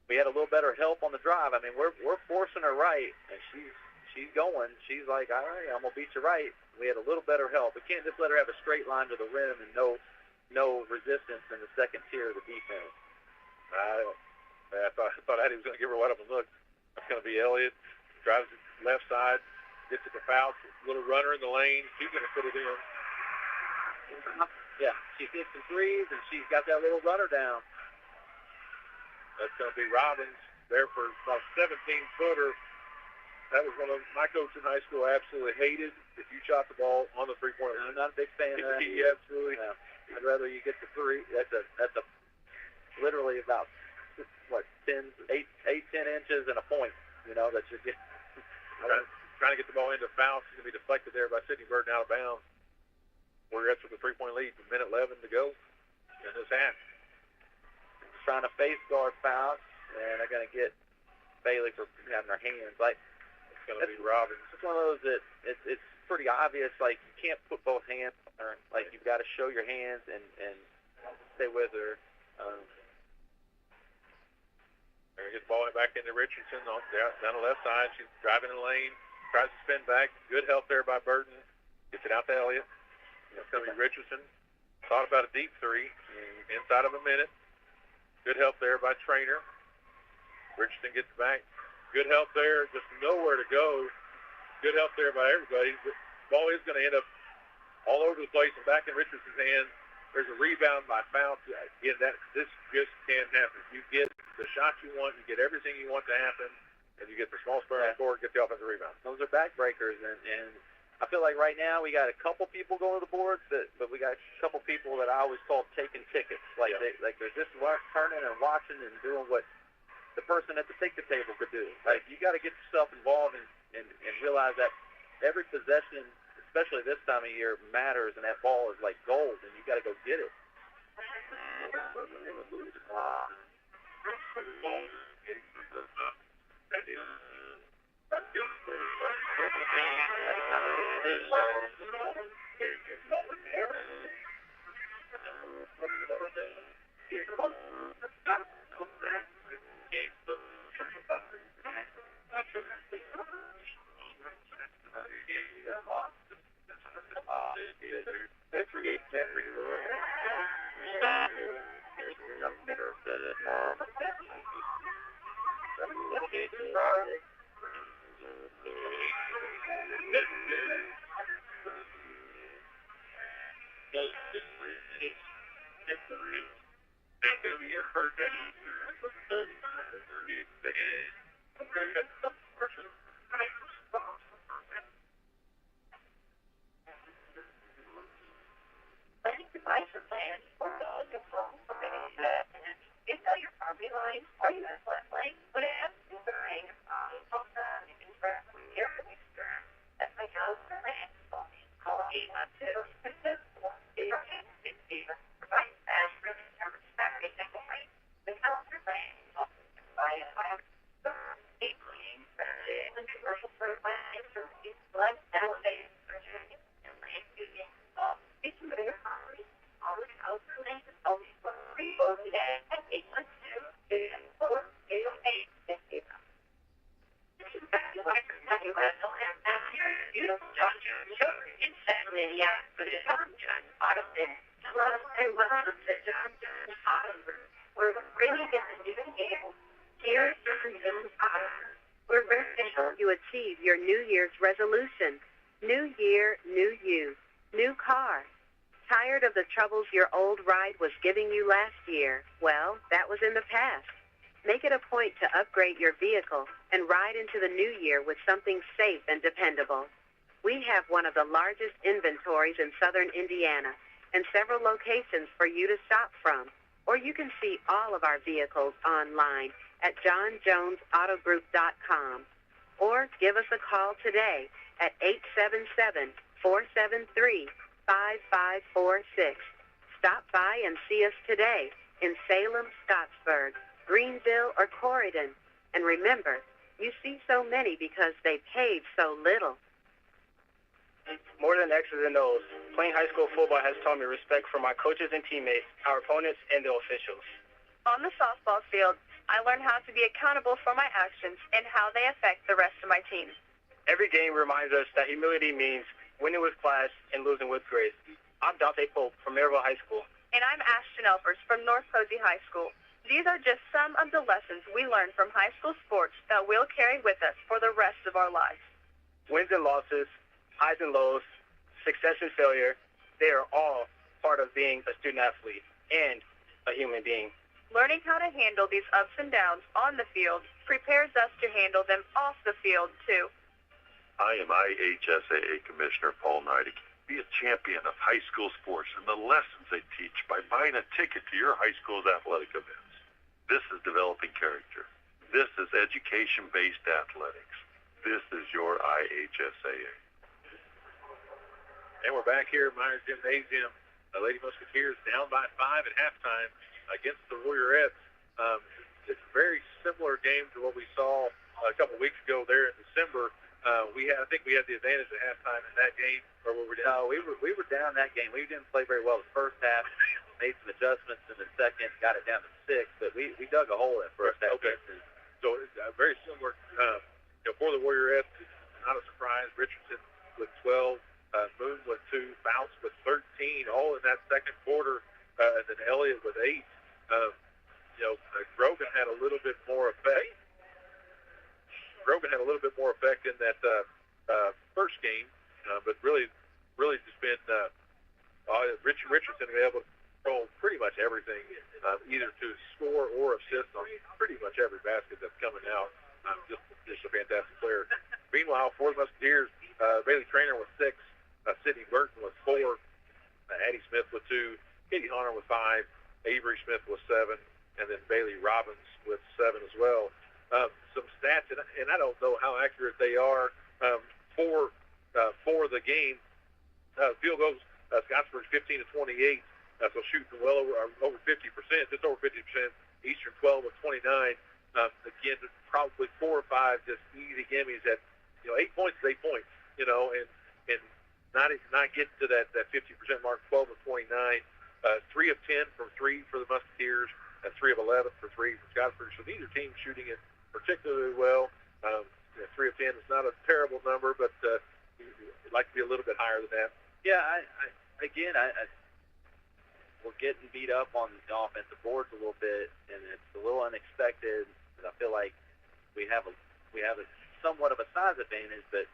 We had a little better help on the drive. I mean, we're forcing her right, and she's going. She's like, all right, I'm going to beat you right. We had a little better help. We can't just let her have a straight line to the rim and no resistance in the second tier of the defense. I thought Addie was going to give her a wide open look. That's going to be Elliott. Drives it left side, gets it to Fouts. Little runner in the lane. She's going to put it in. Yeah, she hits some threes, and she's got that little runner down. That's going to be Robbins there for about 17-footer. That was one of my coach in high school absolutely hated if you shot the ball on the three-point line. I'm not a big fan of that. He absolutely. Yeah. I'd rather you get the 3. That's a literally about 10 inches and a point. That you get. Trying to get the ball into Fouts. It's going to be deflected there by Sydney Burton out of bounds. Warriors with a 3-point lead. A minute 11 to go in this half. Trying to face guard Fouts, and they're going to get Bailey for having her hands. It's going to be Robbins. It's one of those that it's pretty obvious. You can't put both hands on her. You've got to show your hands and stay with her. They're going to get the ball back into Richardson down the left side. She's driving the lane, tries to spin back. Good help there by Burton. Gets it out to Elliott. It's going to be Richardson. Thought about a deep 3 inside of a minute. Good help there by Trainer. Richardson gets back. Good help there. Just nowhere to go. Good help there by everybody. The ball is going to end up all over the place and back in Richardson's hands. There's a rebound by Fouts. Again, this just can't happen. You get the shot you want. You get everything you want to happen. And you get the small square on the court, get the offensive rebound. Those are backbreakers. And I feel like right now we got a couple people going to the boards, but we got a couple people that I always call taking tickets. They're just turning and watching and doing what the person at the ticket table could do. You got to get yourself involved and realize that every possession, especially this time of year, matters, and that ball is like gold, and you got to go get it. You achieve your New Year's resolution. New year, new you. New car. Tired of the troubles your old ride was giving you last year? Well, that was in the past. Make it a point to upgrade your vehicle and ride into the new year with something safe and dependable. We have one of the largest inventories in southern Indiana and several locations for you to shop from. Or you can see all of our vehicles online at johnjonsautogroup.com. Or give us a call today at 877-473-5546. Stop by and see us today in Salem, Scottsburg, Greenville, or Corydon. And remember, you see so many because they paid so little. More than X's and O's, playing high school football has taught me respect for my coaches and teammates, our opponents, and the officials. On the softball field, I learned how to be accountable for my actions and how they affect the rest of my team. Every game reminds us that humility means winning with class and losing with grace. I'm Dante Pope from Maryville High School. And I'm Ashton Elpers from North Posey High School. These are just some of the lessons we learned from high school sports that we'll carry with us for the rest of our lives. Wins and losses, highs and lows, success and failure, they are all part of being a student athlete and a human being. Learning how to handle these ups and downs on the field prepares us to handle them off the field, too. I am IHSAA Commissioner Paul Neidig. Be a champion of high school sports and the lessons they teach by buying a ticket to your high school's athletic events. This is developing character. This is education-based athletics. This is your IHSAA. And we're back here at Myers Gymnasium. The Lady Musketeers down by 5 at halftime against the Warriorettes. It's a very similar game to what we saw a couple weeks ago there in December. I think we had the advantage at halftime in that game, or were we down? No, we were down that game. We didn't play very well the first half. Made some adjustments in the second, got it down to 6, but we dug a hole in first half. Okay. So it's very similar. For the Warriorettes, not a surprise. Richardson with 12, Moon with 2, Faust with 13, all in that second quarter, and then Elliott with 8. Grogan had a little bit more effect. Grogan had a little bit more effect in that first game, but really just been Richardson been able to control pretty much everything, either to score or assist on pretty much every basket that's coming out. Just a fantastic player. Meanwhile, for the Musketeers, Bailey Traynor with 6, Sydney Burton with 4, Addie Smith with 2, Katie Hunter with 5, Avery Smith with 7, and then Bailey Robbins with 7 as well. Some stats, and I don't know how accurate they are for the game. Field goals, Scottsburg 15 to 28. So shooting well over 50%, just over 50%. Eastern 12 of 29. Again, probably 4 or 5 just easy gimmies at 8 points is 8 points. And not get to that 50% mark. 12 of 29. 3 of 10 from 3 for the Musketeers, and 3 of 11 for 3 for Scottsburg. So these are teams shooting it particularly well. 3 of 10 is not a terrible number, but you'd like to be a little bit higher than that. Yeah, we're getting beat up on the offensive boards a little bit, and it's a little unexpected. I feel like we have a somewhat of a size advantage, but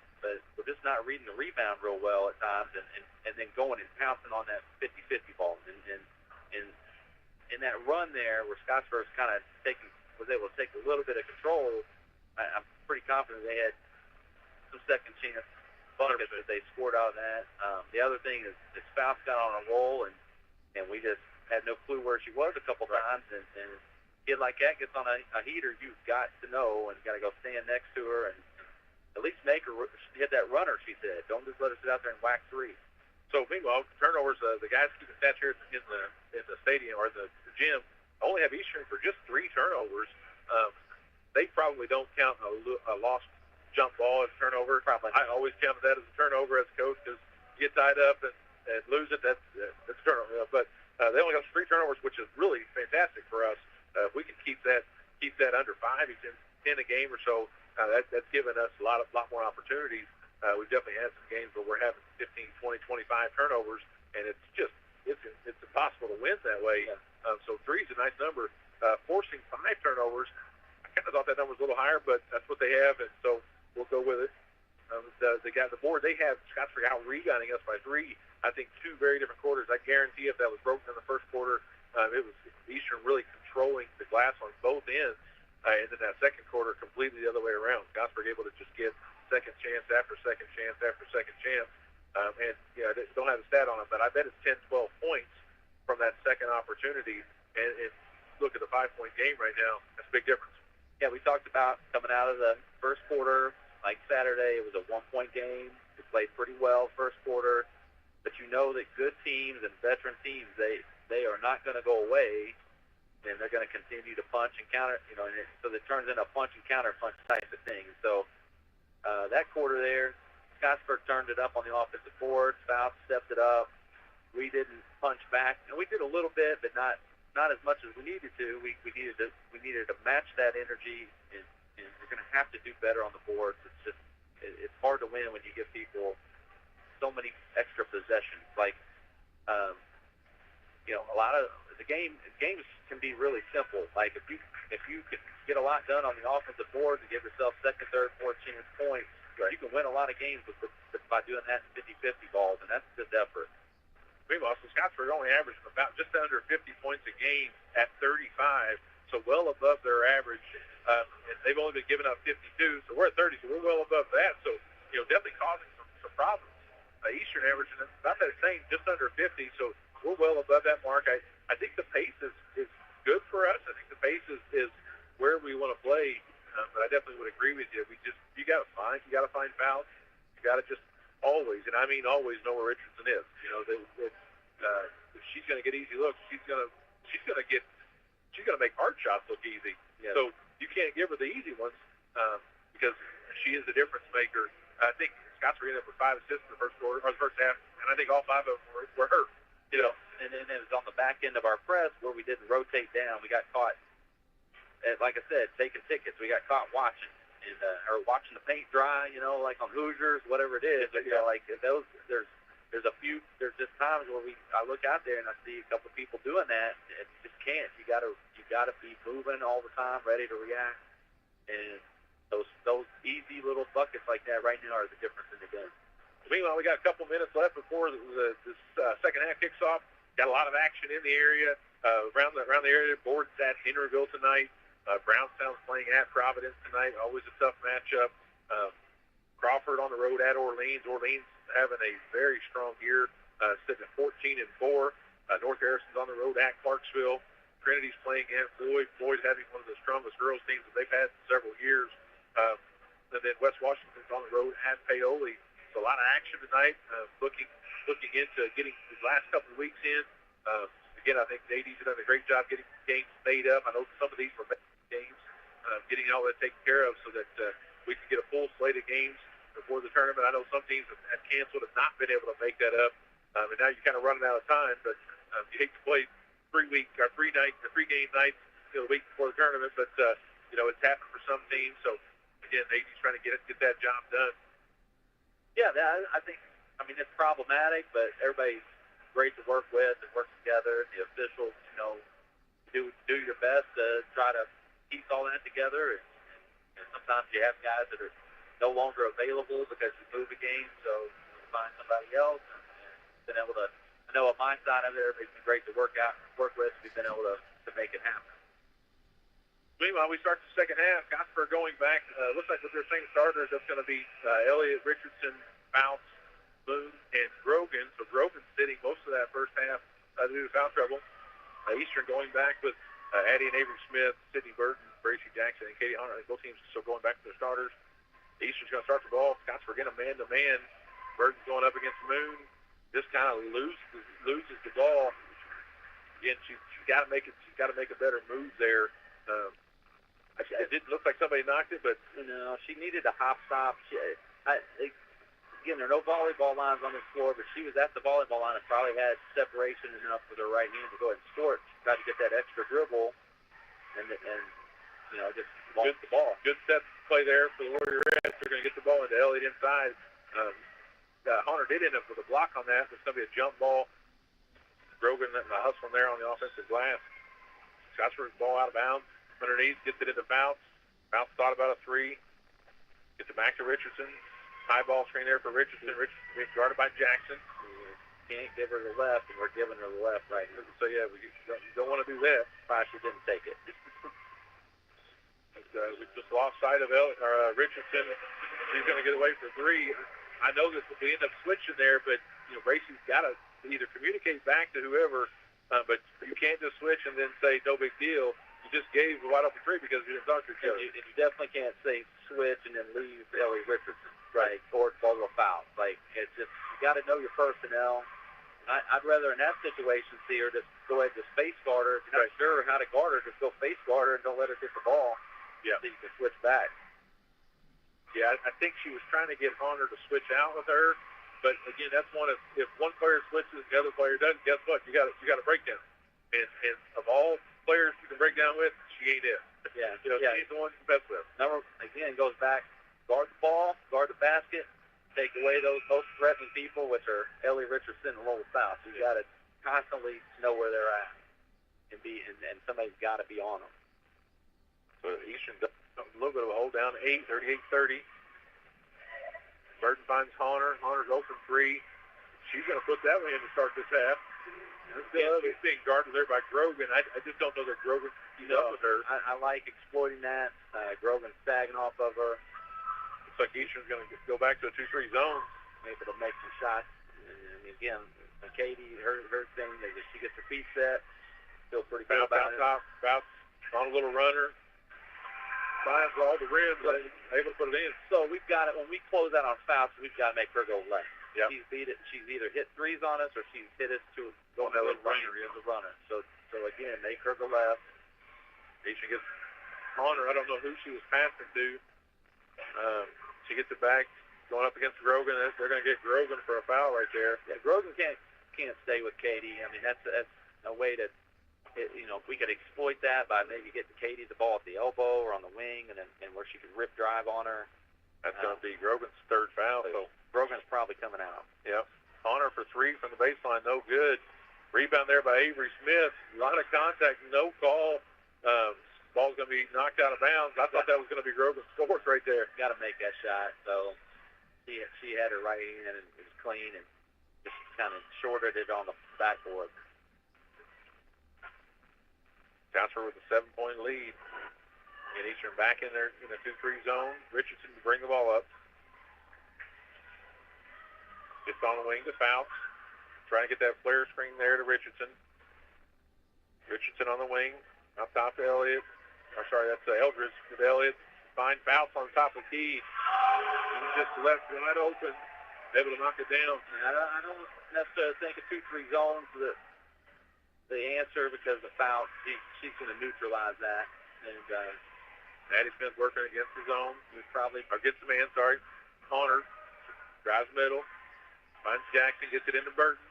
we're just not reading the rebound real well at times, and then going and pouncing on that 50-50 ball. And in that run there, where Scottsburg was able to take a little bit of control, I'm pretty confident they had some second chance buckets that they scored out of that. The other thing is Spouse got on a roll, and we just had no clue where she was a couple times. And a kid like that gets on a heater, you've got to know, and you got to go stand next to her and at least make her hit that runner, she said. Don't just let her sit out there and whack 3. So meanwhile, turnovers, the guys keeping stats here in the stadium or the gym only have Eastern for just 3 turnovers. They probably don't count a lost jump ball as a turnover. Probably. I always counted that as a turnover as a coach, because you get tied up and lose it, that's a turnover. But they only got 3 turnovers, which is really fantastic for us. If we can keep that under 5, 10 a game or so, that's given us a lot more opportunities. We've definitely had some games where we're having 15, 20, 25 turnovers, and it's impossible to win that way. Yeah. So 3 is a nice number. Forcing 5 turnovers, I kind of thought that number was a little higher, but that's what they have, and so we'll go with it. The board, they have Scottsburg out rebounding us by 3. I think 2 very different quarters. I guarantee if that was broken in the first quarter, it was Eastern really controlling the glass on both ends. And then that second quarter, completely the other way around. Scottsburg able to just get second chance after second chance after second chance. And I don't have the stat on it, but I bet it's 10, 12 points from that second opportunity. And look at the 5-point game right now. That's a big difference. Yeah, we talked about coming out of the first quarter, like Saturday, it was a 1-point game. We played pretty well first quarter. But you know that good teams and veteran teams, they are not going to go away. And they're going to continue to punch and counter, and so it turns into a punch and counter punch type of thing. So that quarter there, Scottsburg turned it up on the offensive board. Spouse stepped it up. We didn't punch back, and we did a little bit, but not as much as we needed to. We needed to match that energy, and we're going to have to do better on the boards. It's hard to win when you give people so many extra possessions. Like a lot of the games can be really simple. Like if you can get a lot done on the offensive board and give yourself second, third, fourth chance points, you can win a lot of games by doing that in 50-50 balls, and that's just effort. Meanwhile, so Scottsburg only averaged about just under 50 points a game at 35, so well above their average. And they've only been giving up 52, so we're at 30, so we're well above that. So definitely causing some problems. Eastern averaging about that same, just under 50, so we're well above that mark. I think the pace is good for us. I think the pace is where we want to play. But I definitely would agree with you. You got to find fouls. You got to just always, and I mean always, know where Richardson is. If she's going to get easy looks, she's going to make hard shots look easy. Yes. So you can't give her the easy ones because she is the difference maker. I think Scottsburg ended up with 5 assists in the first quarter or the first half, and I think all 5 of them were hurt. And then it was on the back end of our press where we didn't rotate down. We got caught, like I said, taking tickets. We got caught watching or watching the paint dry, like on Hoosiers, whatever it is. But, like those, there's just times where I look out there and I see a couple of people doing that. And you just can't. You gotta be moving all the time, ready to react. And those easy little buckets like that right now are the difference in the game. Meanwhile, we got a couple minutes left before this second half kicks off. Got a lot of action in the area, around the area. Board's at Henryville tonight. Brownstown's playing at Providence tonight. Always a tough matchup. Crawford on the road at Orleans. Orleans having a very strong year, sitting at 14-4. North Harrison's on the road at Clarksville. Trinity's playing at Floyd. Floyd having one of the strongest girls teams that they've had in several years. And then West Washington's on the road at Paoli. So a lot of action tonight. Looking into getting the last couple of weeks in. Again, I think the ADs have done a great job getting games made up. I know some of these were games, getting all that taken care of so that we can get a full slate of games before the tournament. I know some teams have canceled, have not been able to make that up, and now you're kind of running out of time. But you hate to play 3 game nights the week before the tournament, but it's happened for some teams. So again, the AD's trying to get that job done. Yeah, I think it's problematic, but everybody's great to work with and work together. The officials, do your best to try to piece all that together. And sometimes you have guys that are no longer available because you move a game, so you find somebody else. And been able to, I know on my side of it, everybody's been great to work with. We've been able to make it happen. Meanwhile, we start the second half. Scottsburg going back. Looks like with their same starters, that's going to be Elliott, Richardson, Fouts, Moon, and Grogan. So Grogan's sitting most of that first half due to foul trouble. Eastern going back with Addie and Avery Smith, Sydney Burton, Bracy Jackson, and Katie Hunter. I think both teams still going back to their starters. Eastern's going to start the ball. Scottsburg in a man-to-man. Burton's going up against Moon. Just kind of loses the ball. Again, she's got to make it. She's got to make a better move there. It didn't look like somebody knocked it, but she needed a hop stop. Again, there are no volleyball lines on this floor, but she was at the volleyball line and probably had separation enough with her right hand to go ahead and score it. She tried to get that extra dribble and just lost the ball. Good set play there for the Warrior Reds. They're going to get the ball into Elliott inside. Hunter did end up with a block on that. It's going to be a jump ball. Grogan hustling there on the offensive glass. Scottsburg ball out of bounds. Underneath, gets it into Fouts. Fouts thought about a three. Gets it back to Richardson. High ball screen there for Richardson. Richardson being guarded by Jackson. Can't give her the left, and we're giving her the left right now. So, yeah, we don't want to do that. Why she didn't take it. We just lost sight of Richardson. She's going to get away for three. I know that we end up switching there, but, Bracey's got to either communicate back to whoever, but you can't just switch and then say no big deal. You just gave a wide open three because you didn't talk to each other. And you definitely can't say switch and then leave Ellie Richardson. Right, or ball a foul. It's just, you got to know your personnel. I'd rather in that situation see her just go ahead and face guard her. If you're not sure how to guard her, just go face guard her and don't let her get the ball. Yeah. So you can switch back. Yeah, I think she was trying to get Hunter to switch out with her, but again, that's one of, if one player switches, the other player doesn't. Guess what? You got a breakdown, and of all players you can break down with, she ain't it. Yeah, she ain't the one you best with. Again, goes back. Guard the ball, guard the basket, take away those most threatening people, which are Ellie Richardson and Lola South. You got to constantly know where they're at and somebody's got to be on them. So Eastern does a little bit of a hold down, 38-30. Burton finds Hunter. Hunter's open three. She's going to put that one in to start this half. It's being guarded there by Grogan. I just don't know that Grogan can keep up with her. I like exploiting that. Grogan sagging off of her. Looks like Eastern's going to go back to a 2-3 zone. Maybe it'll make some shots. And again, Katie, her thing is if she gets her feet set, feel pretty good about it. Bounce on a little runner. Finds all the rims, able to put it in. So we've got it, when we close out on fouls, we've got to make her go left. Yep. She's either hit threes on us or she's hit us to go on the runner. So again, make her go left. Eastern gets Hunter. I don't know who she was passing to. She gets it back, going up against Grogan. They're going to get Grogan for a foul right there. Yeah, Grogan can't stay with Katie. I mean, that's a way to, if we could exploit that by maybe getting Katie the ball at the elbow or on the wing, and where she could rip drive on her. That's going to be Grogan's third foul. So Grogan's probably coming out. Yep. Hunter for three from the baseline, no good. Rebound there by Avery Smith. A lot of contact, no call. Ball's going to be knocked out of bounds. I thought that was going to be Grogan's scores right there. Got to make that shot. So she had her right hand and it was clean and just kind of shorted it on the backboard. Scottsburg with a 7-point lead. And Eastern back in there in the 2-3 zone. Richardson to bring the ball up. Just on the wing to Fouts. Trying to get that flare screen there to Richardson. Richardson on the wing. Up top to Elliott. That's Eldridge with Elliott. Find Fouts on top of Key. He just left wide open. Able to knock it down. I don't necessarily think a 2-3 zone the answer because the foul, she's going to neutralize that. And Addie Smith working against the zone. Or gets the man, sorry. Connor drives middle. Finds Jackson, gets it into Burton.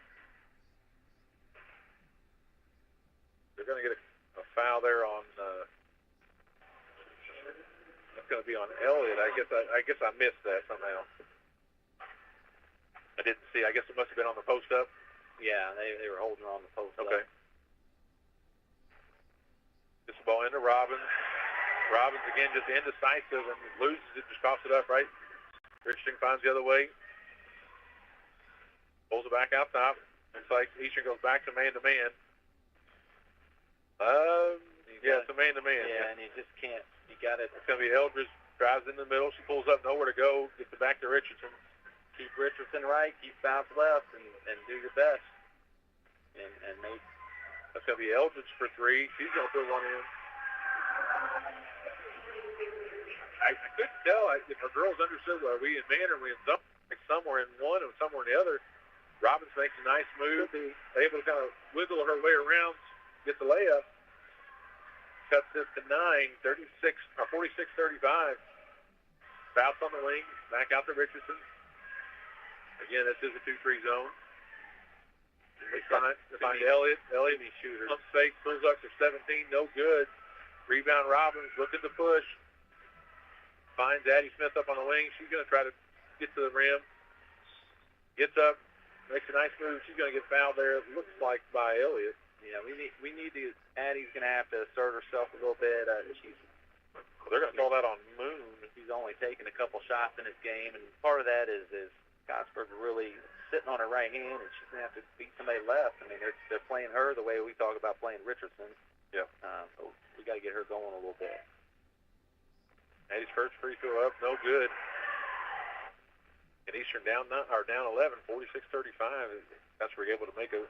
They're going to get a foul there on, that's going to be on Elliott. I guess I missed that somehow. I didn't see. I guess it must have been on the post up. yeah, they were holding her on the post. Okay. Gets the ball into Robbins. Robbins again just indecisive and loses it, just coughs it up, right? Richardson finds the other way. Pulls it back out top. Looks like Eastern goes back to man-to-man. It's a man-to-man. Yeah, and you just can't. You got it. It's going to be Eldridge, drives in the middle. She pulls up, nowhere to go. Gets it back to Richardson. Keep Richardson right, keep bounce left, and do your best. And make. That's going to be Eldridge for three. She's going to put one in. I couldn't tell if our girls understood, are we in man or are we in zone? Like somewhere in one and somewhere in the other. Robbins makes a nice move. Able to kind of wiggle her way around, get the layup. Cuts this to 46-35. Bounce on the wing, back out to Richardson. Again, this is a 2-3 zone. They find Elliott. Elliott, shooter. Pump fake, pulls up to 17, no good. Rebound Robbins, looking to push. Finds Addie Smith up on the wing. She's going to try to get to the rim. Gets up, makes a nice move. She's going to get fouled there. It looks like by Elliott. Yeah, we need to. Addie's going to have to assert herself a little bit. They're going to call that on Moon. She's only taken a couple shots in this game, and part of that is Scottsburg really sitting on her right hand, and she's going to have to beat somebody left. I mean, they're playing her the way we talk about playing Richardson. Yeah. So we got to get her going a little bit. Addie's first free throw up, no good. And Eastern down 11, 46-35. That's where you're able to make a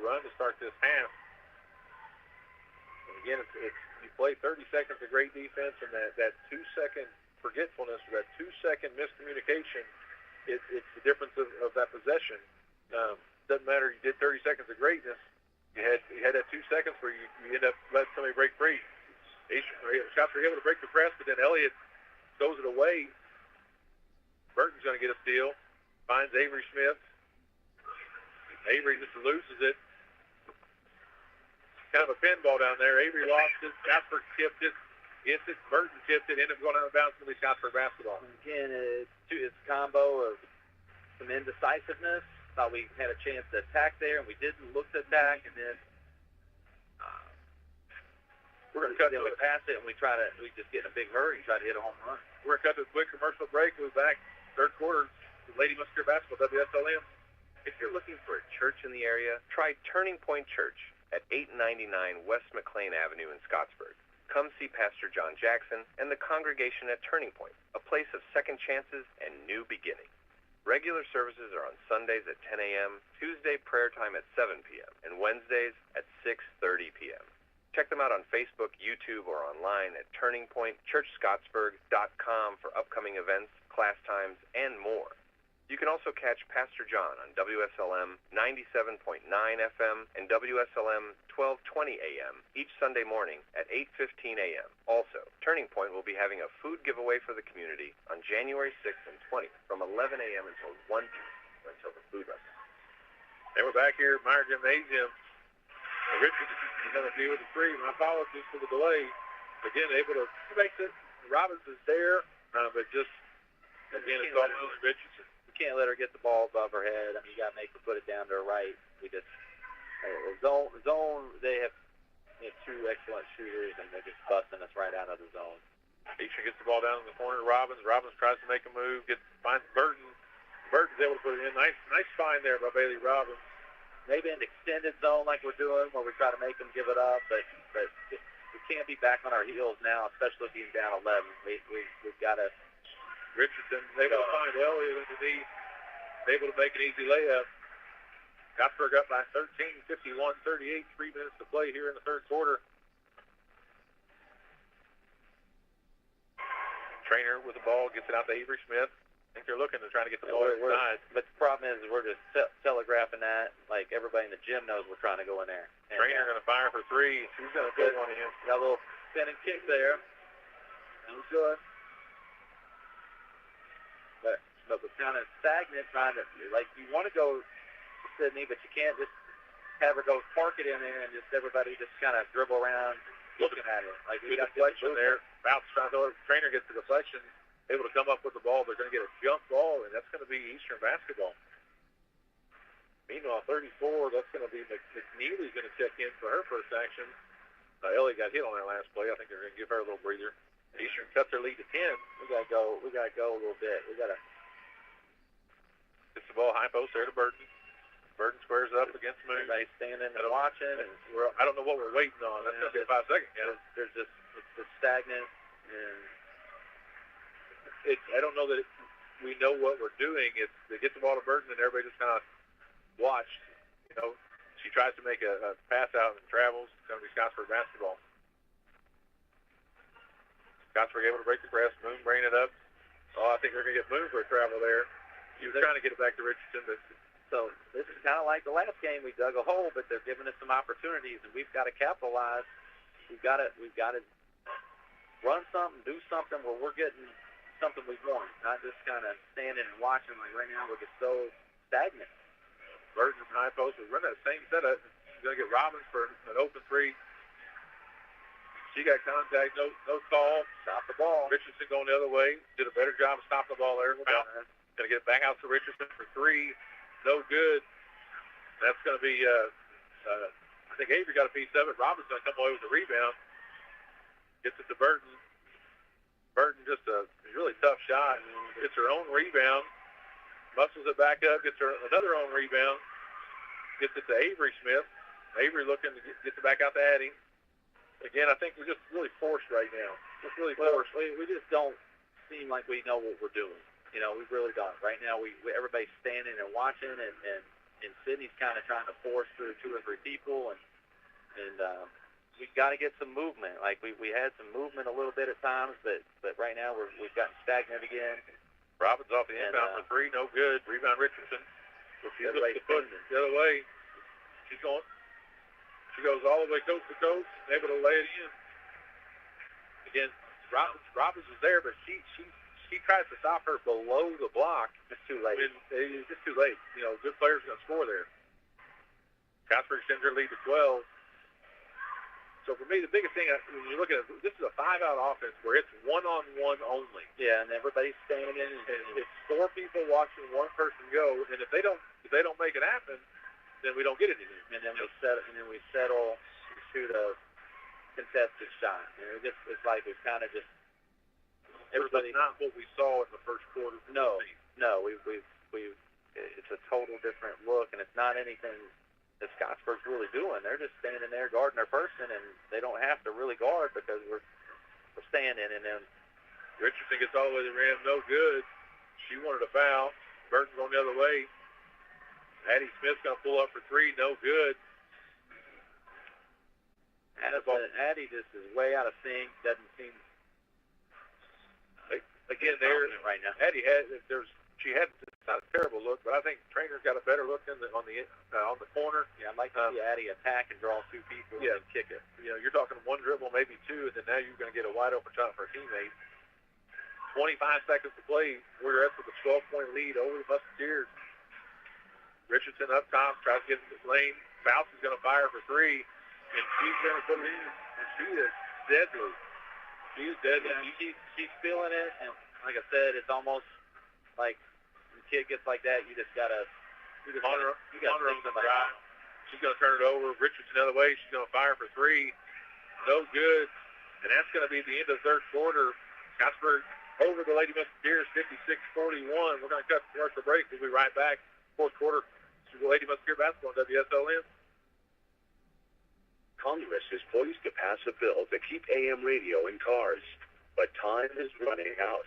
run to start this half. And again, it's you play 30 seconds of great defense, and that 2-second forgetfulness, that 2-second miscommunication, it's the difference of that possession. Doesn't matter. You did 30 seconds of greatness. You had that 2 seconds where you end up letting somebody break free. Shots were able to break the press, but then Elliott throws it away. Burton's going to get a steal. Finds Avery Smith. Avery just loses it. Kind of a pinball down there. Avery lost it. Scottsburg tipped it. Gets it. Burton tipped it. Ended up going out of bounds to the Scottsburg basketball. Again, it's a combo of some indecisiveness. Thought we had a chance to attack there, and we didn't look to attack, and then we're going to cut to we pass it, and we just get in a big hurry and try to hit a home run. We're going to cut to a quick commercial break. We'll be back third quarter with Lady Musketeers basketball, WSLM. If you're looking for a church in the area, try Turning Point Church at 899 West McLean Avenue in Scottsburg. Come see Pastor John Jackson and the congregation at Turning Point, a place of second chances and new beginnings. Regular services are on Sundays at 10 a.m., Tuesday prayer time at 7 p.m., and Wednesdays at 6:30 p.m. Check them out on Facebook, YouTube, or online at turningpointchurchscottsburg.com for upcoming events, class times, and more. You can also catch Pastor John on WSLM 97.9 FM and WSLM 1220 AM each Sunday morning at 8:15 a.m. Also, Turning Point will be having a food giveaway for the community on January 6th and 20th from 11 a.m. until 1 p.m. until the food runs. And we're back here at Meyer Gymnasium. Richard is going to deal with the three. My apologies for the delay. Again, able to make it. Robbins is there, but just, again, it's all Richardson. You can't let her get the ball above her head. I mean, you got to make her put it down to her right. We just zone. They have two excellent shooters, and they're just busting us right out of the zone. Eastern gets the ball down in the corner to Robbins. Robbins tries to make a move. Finds Burton. Burton's able to put it in. Nice find there by Bailey Robbins. Maybe an extended zone like we're doing, where we try to make them give it up, but we can't be back on our heels now, especially being down 11. We've got to. Richardson able to find Elliott underneath, able to make an easy layup. Scottsburg up by 13, 51-38, 3 minutes to play here in the third quarter. Trainer with the ball, gets it out to Avery Smith. think they're looking to try to get the ball inside. But the problem is we're just telegraphing that. Like, everybody in the gym knows we're trying to go in there. Trainer going to fire for three. She's going to put one in. Got a little spinning kick there. That was good. But we're kind of stagnant, trying to, like, you want to go to Sydney, but you can't just have her go park it in there and just everybody just kind of dribble around looking at it. Like, we got deflection there. Bounce, trying to trainer gets the deflection, able to come up with the ball. They're going to get a jump ball, and that's going to be Eastern basketball. Meanwhile, 34, that's going to be McNeely's going to check in for her first action. Ellie got hit on that last play. I think they're going to give her a little breather. Eastern cuts their lead to 10. We got to go a little bit. We got to. Gets the ball high post there to Burton. Burton squares up against Moon. Everybody's standing and watching. And I don't know what we're waiting on. That's going to be a 5 second count. It's just stagnant. And I don't know that we know what we're doing. It's they get the ball to Burton and everybody just kind of watch. You know, she tries to make a pass out and travels. It's going to be Scottsburg basketball. Scottsburg able to break the press. Moon bringing it up. Oh, I think they're going to get Moon for a travel there. He was trying to get it back to Richardson, but so this is kind of like the last game. We dug a hole, but they're giving us some opportunities, and we've got to capitalize. We've got to run something, do something where we're getting something we want, not just kind of standing and watching. Like right now, we're just so stagnant. Burton high post was running that same setup. He's going to get Robbins for an open three. She got contact, no call. Stop the ball. Richardson going the other way. Did a better job of stopping the ball there. Going to get it back out to Richardson for three. No good. That's going to be, I think Avery got a piece of it. Robbins going to come away with the rebound. Gets it to Burton. Burton just a really tough shot. Gets her own rebound. Muscles it back up. Gets her another own rebound. Gets it to Avery Smith. Avery looking to get it back out to Addie. Again, I think we're just really forced right now. Just really forced. We just don't seem like we know what we're doing. You know, we really don't. Right now, everybody's standing and watching, and Sydney's kind of trying to force through 2 or 3 people, and we've got to get some movement. Like we had some movement a little bit at times, but right now we've gotten stagnant again. Robbins off the inbound for 3, no good. Rebound Richardson. She looks to put it the other way. She's going. She goes all the way coast to coast, able to lay it in. Again, Robbins was there, but she tries to stop her below the block. It's too late. It's just too late. You know, good players are going to score there. Scottsburg extends their lead to 12. So for me, the biggest thing, when you look at it, this is a 5-out offense where it's one-on-one only. Yeah, and everybody's standing, and it's 4 people watching one person go. And if they don't make it happen, then we don't get anything. And then we settle to shoot a contested shot. And it's like we've kind of just. Everybody, not what we saw in the first quarter. No, we've it's a total different look, and it's not anything that Scottsburg's really doing. They're just standing there guarding their person, and they don't have to really guard because we're standing. And then Richardson gets all the way to the rim, no good. She wanted a foul. Burton's going the other way. Addie Smith's going to pull up for 3, no good. Addie just is way out of sync. Doesn't seem. Again, there right now. Addie she had not a terrible look, but I think Trainer's got a better look on the corner. Yeah, I'd like to see Addie attack and draw 2 people and kick it. You know, you're talking 1 dribble, maybe 2, and then now you're going to get a wide open shot for a teammate. 25 seconds to play. We're up with a 12-point lead over the Musketeers. Richardson up top, tries to get in the lane. Bounce is going to fire for 3, and she's going to put it in. And she is deadly. She is deadly. Yeah, she's feeling it, and like I said, it's almost like when a kid gets like that, you got to think about it. She's going to turn it over. Richardson the other way. She's going to fire for 3. No good. And that's going to be the end of the third quarter. Scottsburg over the Lady Musketeers, 56-41. We're going to cut the commercial break. We'll be right back. Fourth quarter. Lady Musketeer basketball on WSLN. Congress is poised to pass a bill to keep AM radio in cars, but time is running out.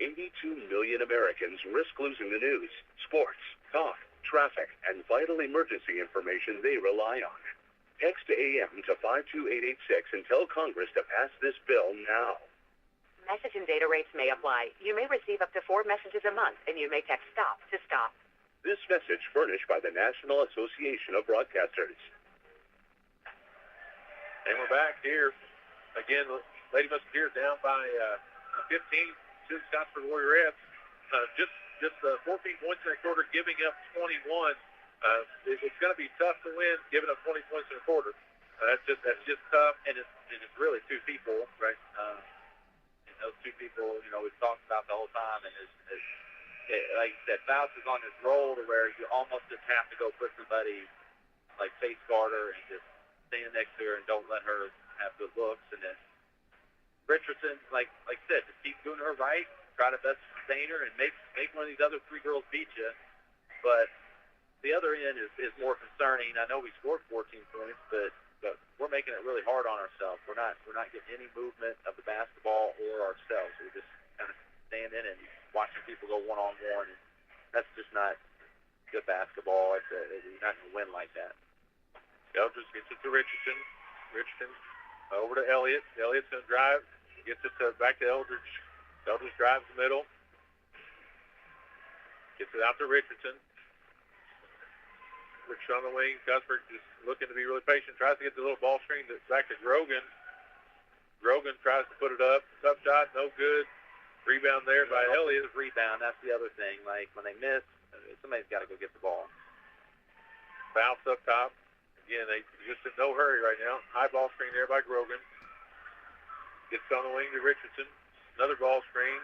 82 million Americans risk losing the news, sports, talk, traffic, and vital emergency information they rely on. Text AM to 52886 and tell Congress to pass this bill now. Message and data rates may apply. You may receive up to 4 messages a month, and you may text STOP to stop. This message furnished by the National Association of Broadcasters. And we're back here. Again, Lady Musketeers down by 15 to Scottsburg Warriorettes. Just 14 points in a quarter, giving up 21. It's going to be tough to win, giving up 20 points in a quarter. That's just tough, and it's really two people, right? And those two people, we've talked about the whole time, and like you said, Faust is on this roll to where you almost just have to go put somebody like face guard her and just stand next to her and don't let her have good looks. And then Richardson, like I said, just keep doing her right, try to best sustain her, and make one of these other 3 girls beat you. But the other end is more concerning. I know we scored 14 points, but we're making it really hard on ourselves. We're not getting any movement of the basketball or ourselves. We're just kind of standing and watching people go one-on-one, and that's just not good basketball. You're not going to win like that. Eldridge gets it to Richardson. Richardson over to Elliott. Elliott's going to drive. Gets it back to Eldridge. Eldridge drives the middle. Gets it out to Richardson. Richardson on the wing. Scottsburg just looking to be really patient. Tries to get the little ball screen back to Grogan. Grogan tries to put it up. Tough shot. No good. Rebound there by Elliott. Rebound. That's the other thing. Like when they miss, somebody's got to go get the ball. Bounce up top. Again, they just in no hurry right now. High ball screen there by Grogan. Gets on the wing to Richardson. Another ball screen.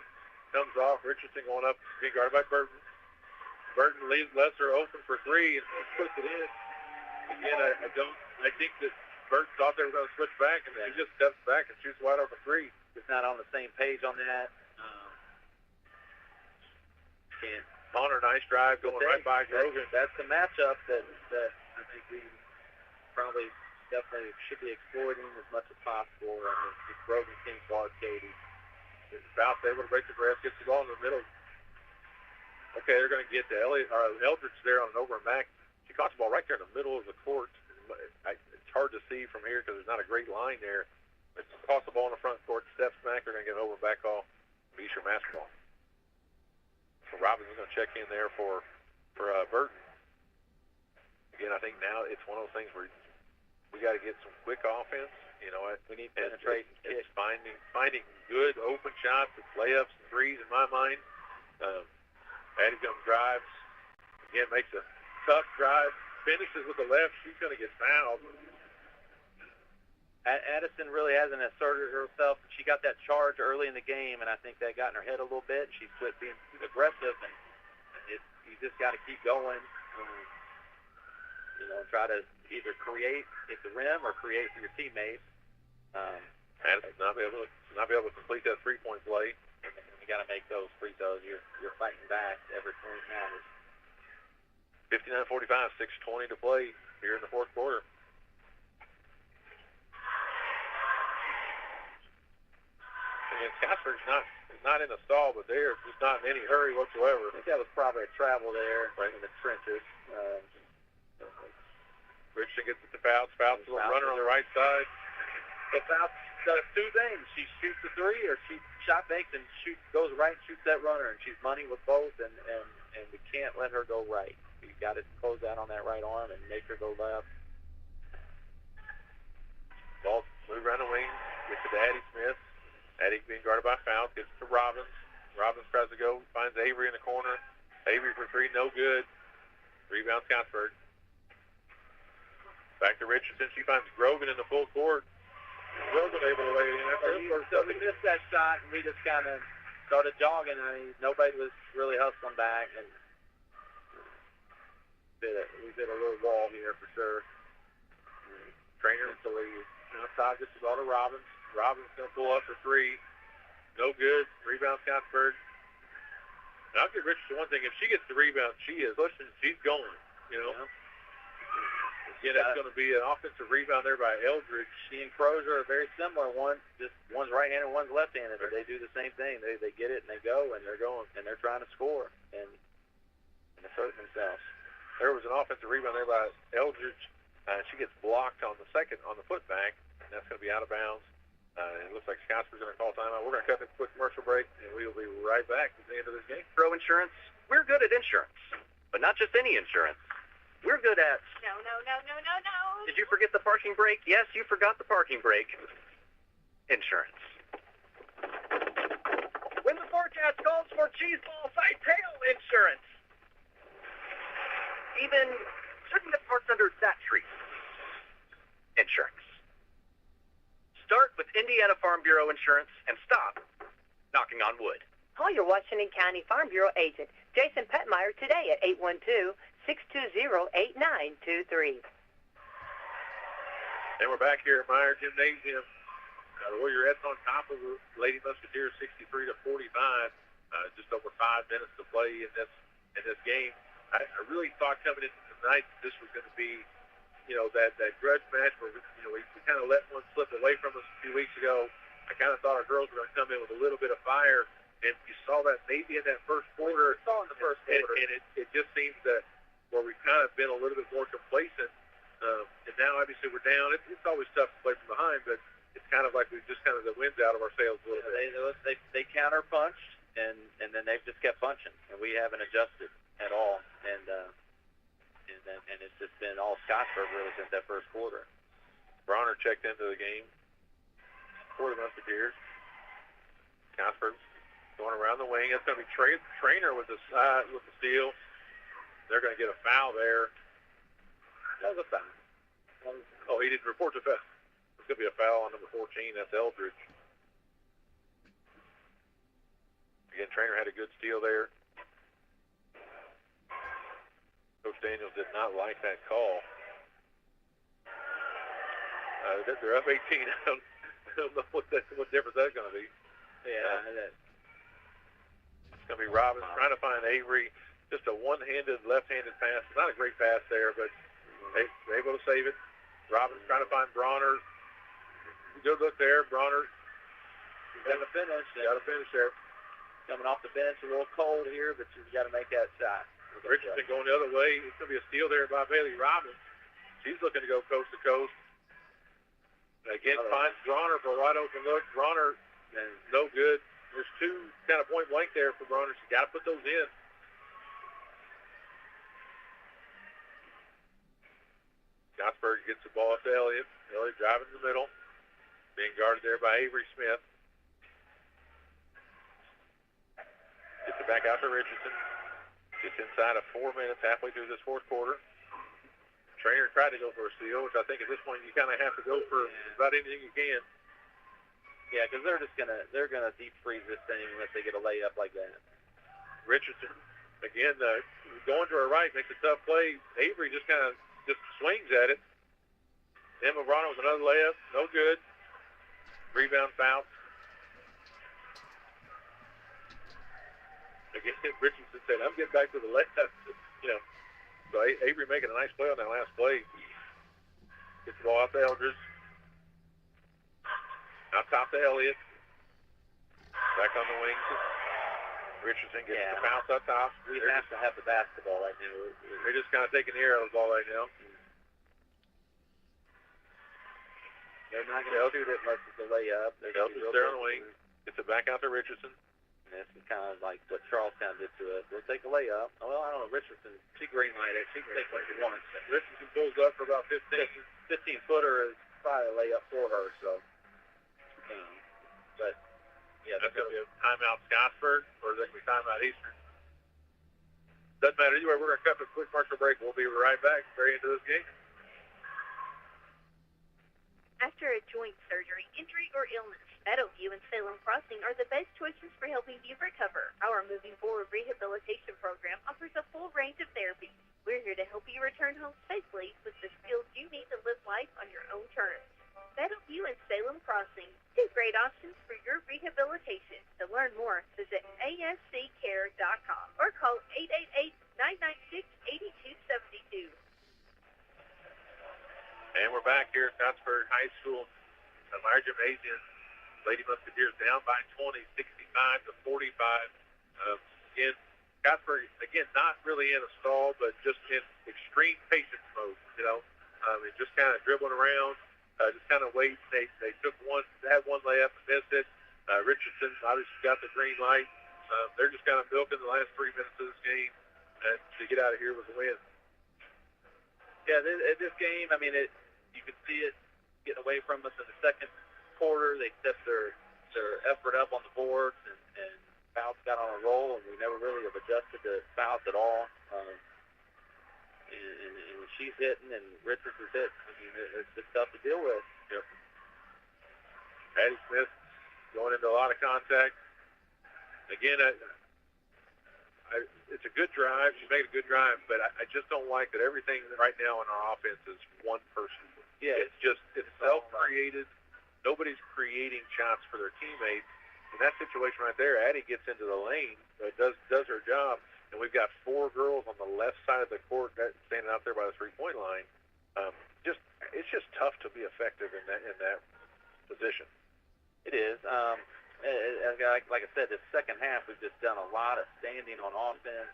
Comes off. Richardson going up. Being guarded by Burton. Burton leaves Lesser open for 3 and puts it in. Again, I think that Burton thought they were going to switch back, and he just steps back and shoots wide open 3. Just not on the same page on that. Connor, nice drive going right by Grogan. That's the matchup that I think we probably definitely should be exploiting as much as possible. I mean, if Grogan can guard Katie. Bounce able to break the press, gets the ball in the middle. Okay, they're going to get to Eldridge there on an over and back. She caught the ball right there in the middle of the court. It's hard to see from here because there's not a great line there. But caught the ball in the front court, steps back. They're going to get an over and back call. Beecher basketball. So Robbins is going to check in there for Burton. Again, I think now it's one of those things where we got to get some quick offense. We need penetrating. It's finding good open shots, layups, and threes in my mind. Addie comes drives. Again, makes a tough drive. Finishes with the left. She's going to get fouled. Addison really hasn't asserted herself. She got that charge early in the game, and I think that got in her head a little bit. She quit being aggressive, and you just got to keep going. Try to either create at the rim or create for your teammates. Addison not be able to complete that 3-point play. You got to make those free throws. You're fighting back. Every point matters. 59-45, 6:20 to play here in the fourth quarter. And Scottsburg's not in a stall, but they're just not in any hurry whatsoever. I think that was probably a travel there right in the trenches. Richardson gets it to Fouts. Fouts a little runner on the right side. So Fouts does 2 things. She shoots the 3, or she shot banks and goes right and shoots that runner, and she's money with both, and we can't let her go right. We've got to close out on that right arm and make her go left. Ball move around the wing. Gets it to Addie Smith. Addie being guarded by Fouts. Gets it to Robbins. Robbins tries to go. Finds Avery in the corner. Avery for 3. No good. Rebound Scottsburg. Back to Richardson. She finds Grogan in the full court. Grogan able to lay it in. So we missed that shot, and we just kind of started jogging. I mean, nobody was really hustling back, and we did a little wall here for sure. Trainer to leave. Now Todd gets the ball to Robbins. Robbins going to pull up for 3. No good. Rebound Scottsburg. Now I'll give Richardson one thing. If she gets the rebound, she is pushing. She's going. Yeah. Again, that's going to be an offensive rebound there by Eldridge. She and Crozier are very similar. One's right-handed, one's left-handed, but they do the same thing. They get it and they go, and they're going, and they're trying to score and assert themselves. There was an offensive rebound there by Eldridge. She gets blocked on the putback, and that's going to be out of bounds. It looks like Scottsburg's going to call timeout. We're going to cut this quick commercial break, and we will be right back at the end of this game. Pro Insurance, we're good at insurance, but not just any insurance. We're good at... No. Did you forget the parking brake? Yes, you forgot the parking brake. Insurance. When the forecast calls for cheese balls, I tail insurance. Even certain that parks under that tree. Insurance. Start with Indiana Farm Bureau Insurance and stop knocking on wood. Call your Washington County Farm Bureau agent, Jason Petmeyer, today at 812-620-8923. And we're back here at Meyer Gymnasium. The Warriorettes on top of the Lady Musketeers 63-45. Just over 5 minutes to play in this game. I really thought coming into tonight this was going to be, that grudge match where we kind of let one slip away from us a few weeks ago. I kind of thought our girls were going to come in with a little bit of fire, and you saw that maybe in that first quarter. Saw in the first quarter, and it just seems that where we've kind of been a little bit more complacent, and now obviously we're down. It's always tough to play from behind, but it's kind of like we've just kind of the wind's out of our sails a little bit. They counter-punched, and then they've just kept punching, and we haven't adjusted at all. And it's just been all Scottsburg really since that first quarter. Bronner checked into the game for the Musketeers. Scottsburg going around the wing. That's going to be Trainer with the steal. They're going to get a foul there. That was a foul. Oh, he didn't report the foul. It's going to be a foul on number 14. That's Eldridge. Again, Trainer had a good steal there. Coach Daniels did not like that call. They're up 18. I don't know what difference that's going to be. Yeah. It's going to be Robbins trying to find Avery. Just a one-handed, left-handed pass. Not a great pass there, but they're able to save it. Robbins trying to find Bronner. Good look there. Bronner. Got to finish. Got to finish there. Coming off the bench, a little cold here, but you've got to make that shot. Richardson going the other way. It's going to be a steal there by Bailey Robbins. She's looking to go coast to coast. Again, finds Bronner for a wide open look. Bronner, no good. There's two kind of point blank there for Bronner. She's got to put those in. Scottsburg gets the ball up to Elliott. Elliott driving in the middle. Being guarded there by Avery Smith. Gets it back out to Richardson. Just inside of 4 minutes, halfway through this fourth quarter. Trainer tried to go for a steal, which I think at this point you kind of have to go for about anything you can. Yeah, because they're gonna deep freeze this thing unless they get a layup like that. Richardson again going to her right makes a tough play. Avery just swings at it. Emma Bronner with another layup, no good. Rebound foul. Again, Richardson said, "I'm getting back to the left." So Avery making a nice play on that last play. Gets the ball out to Eldridge. Out top to Elliott. Back on the wings. Richardson gets the bounce up top. We have to have the basketball right now. They're just kind of taking the air out of the ball right now. They're not going to do that unless it's a layup. Eldridge there on the wing. Gets it back out to Richardson. And this is kind of like what Charlestown did to us. They'll take a layup. Well, I don't know. Richardson, she green lighted. She can take what she wants. Richardson pulls up for about 15-footer is probably a layup for her. So, but yeah, that's going to be a timeout Scottsburg, or is that going to be timeout Eastern? Doesn't matter anyway. We're going to cut a quick commercial break. We'll be right back. Very into this game. After a joint surgery, injury, or illness, Meadowview and Salem Crossing are the best choices for helping you recover. Our Moving Forward Rehabilitation Program offers a full range of therapies. We're here to help you return home safely with the skills you need to live life on your own terms. Meadowview and Salem Crossing, two great options for your rehabilitation. To learn more, visit asccare.com or call 888-996-8272. And we're back here at Scottsburg High School at Meyer Gymnasium. Lady Musketeers down by 20, 65-45. Again, Scottsburg, not really in a stall, but just in extreme patience mode, and just kind of dribbling around, just kind of waiting. They had one light. They're just kind of milking the last 3 minutes of this game, and to get out of here with a win. Yeah, this game, I mean, you could see it getting away from us in the second quarter. They stepped their effort up on the boards, and fouls got on a roll, and we never really have adjusted to fouls at all. And when she's hitting and Richards is hitting, I mean, it's just tough to deal with. Yep. Addie Smith going into a lot of contact. Again, it's a good drive. She made a good drive, but I just don't like that everything right now in our offense is one person. Yeah, it's self-created. Nobody's creating shots for their teammates. In that situation right there, Addie gets into the lane, does her job, and we've got 4 girls on the left side of the court standing out there by the three-point line. It's just tough to be effective in that position. It is. Like I said, this second half, we've just done a lot of standing on offense.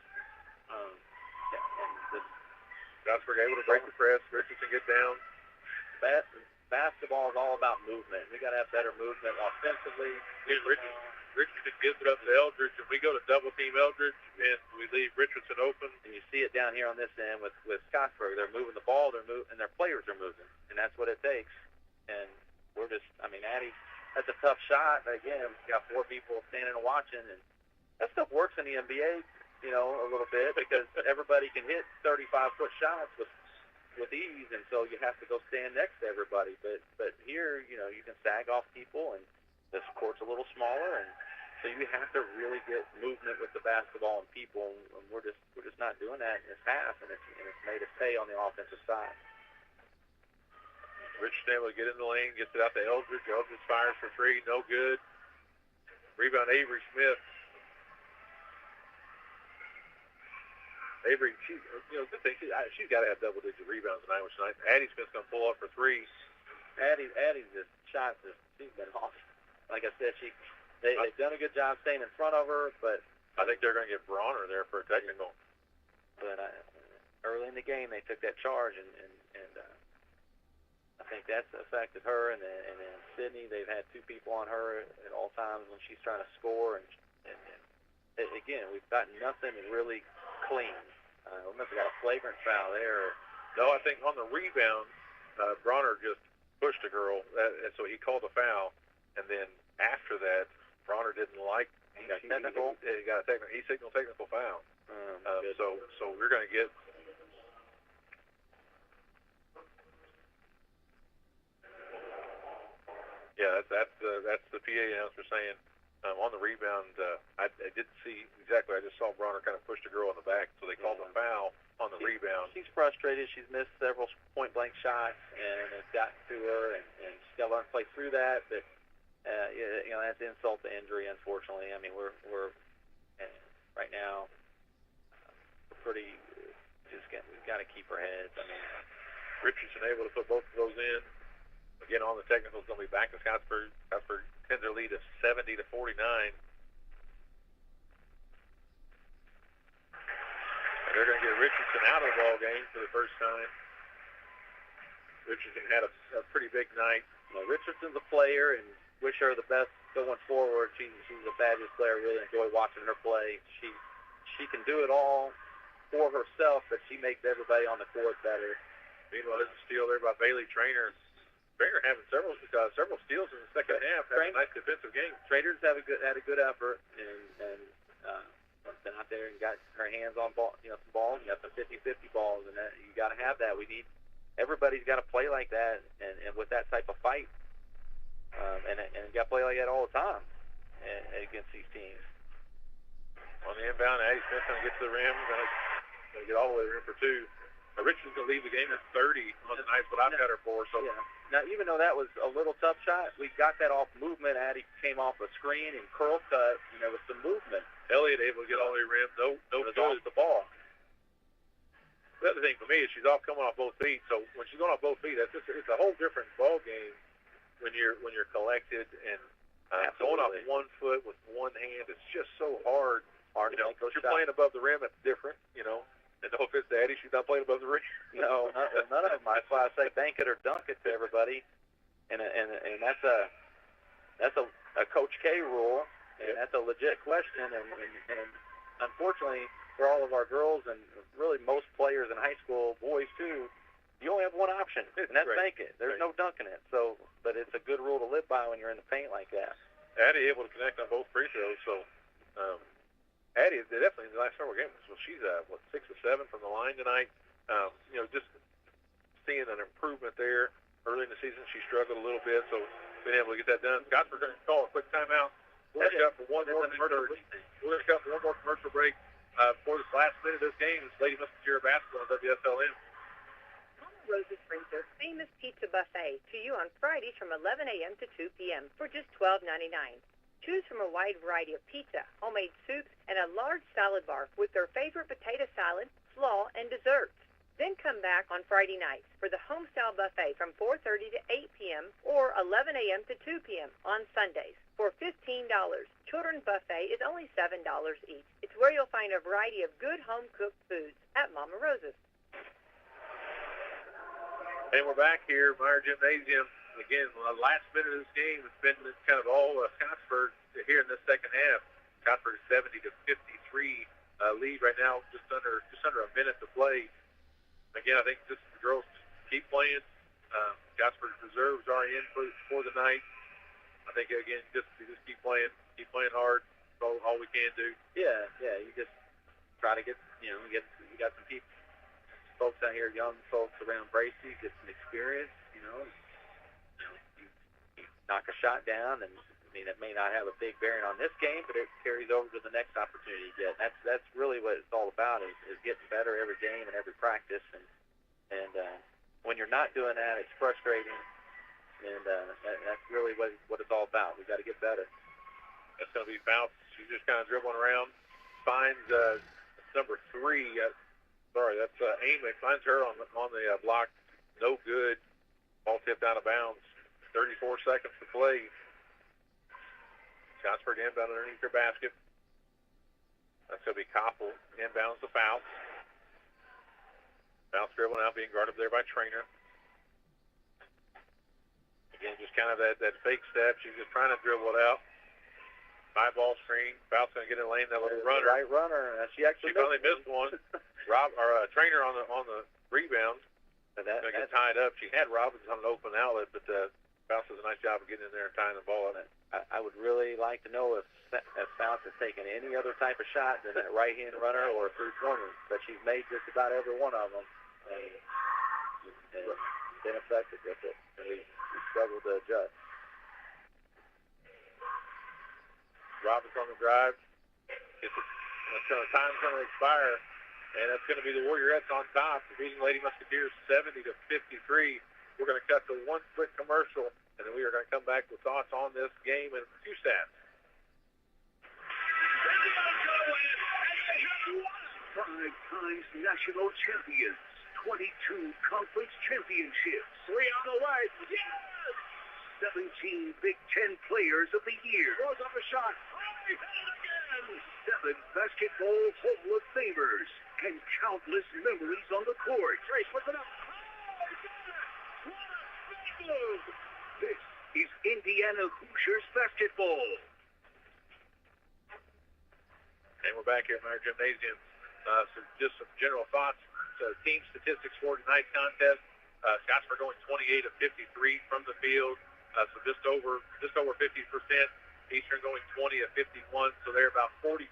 Scottsburg able to break the press. Richardson get down. Basketball is all about movement. We got to have better movement offensively. Richardson gives it up to Eldridge, and we go to double team Eldridge, and we leave Richardson open. And you see it down here on this end with Scottsburg. They're moving the ball, and their players are moving, and that's what it takes. And we're just, I mean, Addie, that's a tough shot. But again, we've got 4 people standing and watching, and that stuff works in the NBA, a little bit because everybody can hit 35-foot shots with ease, and so you have to go stand next to everybody. But here, you can sag off people, and this court's a little smaller, and so you have to really get movement with the basketball and people, and we're just not doing that in this half, and it's made us pay on the offensive side. Richardson able to get in the lane, gets it out to Eldridge. Eldridge fires for 3, no good. Rebound Avery Smith. Avery, good thing. She's got to have double-digit rebounds tonight. Addie Smith's going to pull up for 3. Addie's just shots, she's been off. Like I said, they've done a good job staying in front of her, but I think they're going to get Bronner there for a technical. But early in the game, they took that charge, and I think that's affected her. And then Sydney, they've had 2 people on her at all times when she's trying to score. And again, we've got nothing really clean. I don't know if we got a flagrant foul there. No, I think on the rebound, Bronner just pushed a girl, and so he called a foul. And then after that, Bronner didn't like. He got technical. He signaled technical foul. So we're going to get. Yeah, that's the PA announcer saying on the rebound. I didn't see exactly. I just saw Bronner kind of push the girl in the back, so they called a foul on the rebound. She's frustrated. She's missed several point-blank shots, and it's gotten to her, and she's got to learn to play through that. But that's insult to injury, unfortunately. I mean, we're right now pretty we've got to keep our heads. I mean, Richardson able to put both of those in. Again, on the technical is going to be back to Scottsburg. Scottsburg extends their lead of 70-49. And they're going to get Richardson out of the ball game for the first time. Richardson had a pretty big night. Richardson's a player, and wish her the best going forward. She's a fabulous player. Really enjoy watching her play. She can do it all for herself, but she makes everybody on the court better. Meanwhile, there's a steal there by Bailey Traynor. Traynor having several steals in the second half. Having a nice defensive game. Trainer's had a good effort, and been out there and got her hands on ball, some balls. You got some 50-50 balls, and that, you got to have that. Everybody's got to play like that, and with that type of fight, and you got to play like that all the time against these teams. On the inbound, Addie Smith's going to get to the rim. Going to get all the way to the rim for 2. Richardson's going to leave the game at 30 on the night, but I've got her for. So. Yeah. Now, even though that was a little tough shot, we got that off movement. Addie came off a screen and curl cut, with some movement. Elliott able to get all the way to the rim. No off the ball. The other thing for me is she's coming off both feet. So when she's going off both feet, it's a whole different ball game when you're collected and going off one foot with one hand. It's just so hard. To make those you're shots. Playing above the rim, it's different. And no offense to Addie, she's not playing above the rim. No, none of them. That's why I say bank it or dunk it to everybody, and that's a Coach K rule. And that's a legit question. And unfortunately, for all of our girls and really most players in high school, boys too, you only have one option, and that's make it. There's no dunking it. So, but it's a good rule to live by when you're in the paint like that. Addie able to connect on both free throws. So, Addie definitely in the last several games. Well, she's 6 of 7 from the line tonight. Just seeing an improvement there. Early in the season, she struggled a little bit, so being able to get that done. Scottsburg going to call a quick timeout. We're going to cut for one more commercial break. For this last minute of this game, it's Lady Musketeers basketball on WSLM. Mama Rose's brings their famous pizza buffet to you on Fridays from 11 a.m. to 2 p.m. for just $12.99. Choose from a wide variety of pizza, homemade soups, and a large salad bar with their favorite potato salad, slaw, and desserts. Then come back on Friday nights for the home-style buffet from 4:30 to 8 p.m. or 11 a.m. to 2 p.m. on Sundays for $15. Children's buffet is only $7 each. It's where you'll find a variety of good home-cooked foods at Mama Rose's. And we're back here, Meyer Gymnasium. Again, the last minute of this game has been kind of all Scottsburg here in the second half. Scottsburg 70 to 53 lead right now, just under a minute to play. Again, I think just the girls keep playing. Scottsburg reserves are in for the night. I think again, just keep playing hard. That's all we can do. Yeah. You just try to get you got some people, folks out here, young folks around Bracey, get some experience. You knock a shot down, and I mean it may not have a big bearing on this game, but it carries over to the next opportunity you get. That's really what it's all about is getting better every game and every practice, and when you're not doing that, it's frustrating, and that's really what it's all about. We got to get better. That's going to be Fouts. She's just kind of dribbling around, finds number 3. That's Amy. Finds her on the block. No good. Ball tipped out of bounds. 34 seconds to play. Scottsburg inbound underneath her basket. That's going to be Koppel. Inbounds to Fouts. Fouts dribbling out, being guarded there by Trainer. Again, just kind of that fake step. She's just trying to dribble it out. 5-ball screen. Fouts going to get in the lane. That little runner. Right runner. She finally missed one. Trainer on the rebound. And going to get tied up. She had Robbins on an open outlet, but Fouts does a nice job of getting in there and tying the ball up. I would really like to know if Fouts has taken any other type of shot than that right-hand runner or a three-pointer, but she's made just about every one of them and been effective with it. And we struggled to adjust. Robbins on the drive. Time's going to expire, and that's going to be the Warriorettes on top, defeating Lady Musketeers 70 to 53. We're going to cut to one quick commercial, and then we are going to come back with thoughts on this game and a few stats. 5 times national champions, 22 conference championships. 3 on the way. Yes! 17 Big Ten Players of the Year. Throws up a shot. Oh, he hit it again! 7 basketball Hall of Famers and countless memories on the court. Trace puts it up. Oh, he got it! What a big move! This is Indiana Hoosiers basketball. And we're back here at Meyer Gymnasium. So just some general thoughts. Team statistics for tonight's contest. Scottsburg going 28 of 53 from the field. So just over 50%. Eastern going 20 of 51, so they're about 40%.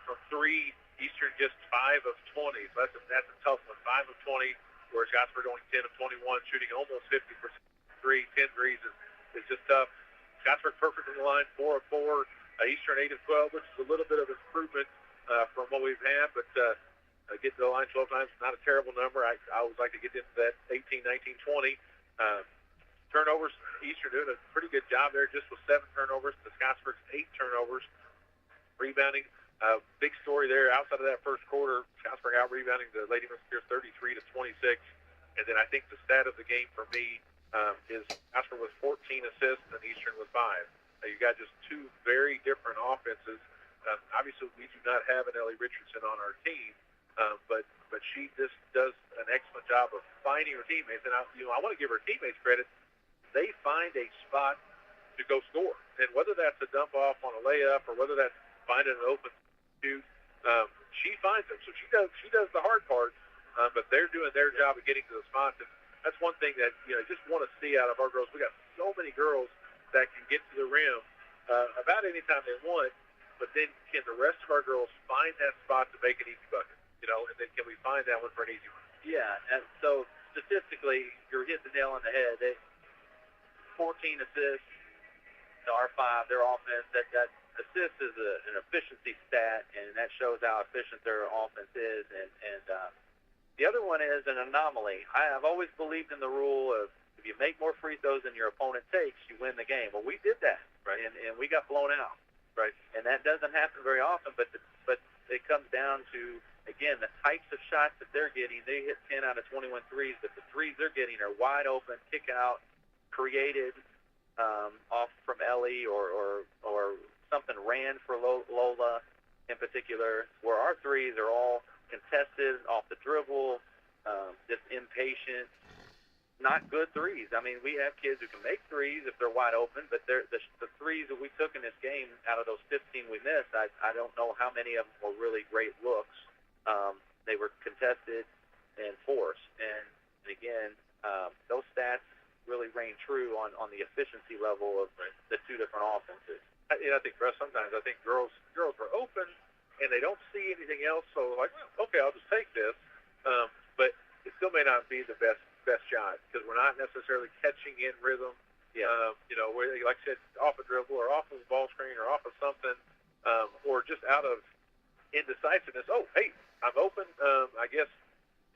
From 3, Eastern just 5 of 20. So that's a tough one. 5 of 20, whereas Scottsburg going 10 of 21, shooting almost 50%. 10 threes is just tough. Scottsburg perfect in the line, 4 of 4. Eastern 8 of 12, which is a little bit of improvement from what we've had, but get to the line 12 times, not a terrible number. I always like to get into that 18, 19, 20. Turnovers, Eastern doing a pretty good job there, just with 7 turnovers to Scottsburg's 8 turnovers. Rebounding, big story there. Outside of that first quarter, Scottsburg out-rebounding the Lady Musketeers 33 to 26. And then I think the stat of the game for me is Scottsburg with 14 assists and Eastern with 5. You got just 2 very different offenses. Obviously, we do not have an Ellie Richardson on our team, but she just does an excellent job of finding her teammates. And I want to give her teammates credit. They find a spot to go score. And whether that's a dump off on a layup or whether that's finding an open shoot, she finds them. So she does the hard part, but they're doing their job of getting to the spots. And that's one thing that just want to see out of our girls. We got so many girls that can get to the rim about any time they want, but then can the rest of our girls find that spot to make an easy bucket? And then can we find that one for an easy one? Yeah, and so statistically, you're hitting the nail on the head. 14 assists to our 5, their offense. That assist is an efficiency stat, and that shows how efficient their offense is. And the other one is an anomaly. I've always believed in the rule of if you make more free throws than your opponent takes, you win the game. Well, we did that, right? And we got blown out, right? And that doesn't happen very often, but it comes down to, again, the types of shots that they're getting. They hit 10 out of 21 threes, but the threes they're getting are wide open, kick out, created off from Ellie or something ran for Lola in particular, where our threes are all contested off the dribble, just impatient, not good threes. I mean, we have kids who can make threes if they're wide open, but the threes that we took in this game, out of those 15 we missed, I don't know how many of them were really great looks. They were contested and forced. And again, those stats really reign true on the efficiency level of the two different offenses. I think for us sometimes, I think girls are open and they don't see anything else, so like, well, okay, I'll just take this. But it still may not be the best shot because we're not necessarily catching in rhythm. Yeah. Where, like I said, off a dribble or off of a ball screen or off of something, or just out of indecisiveness. Oh, hey, I'm open, I guess,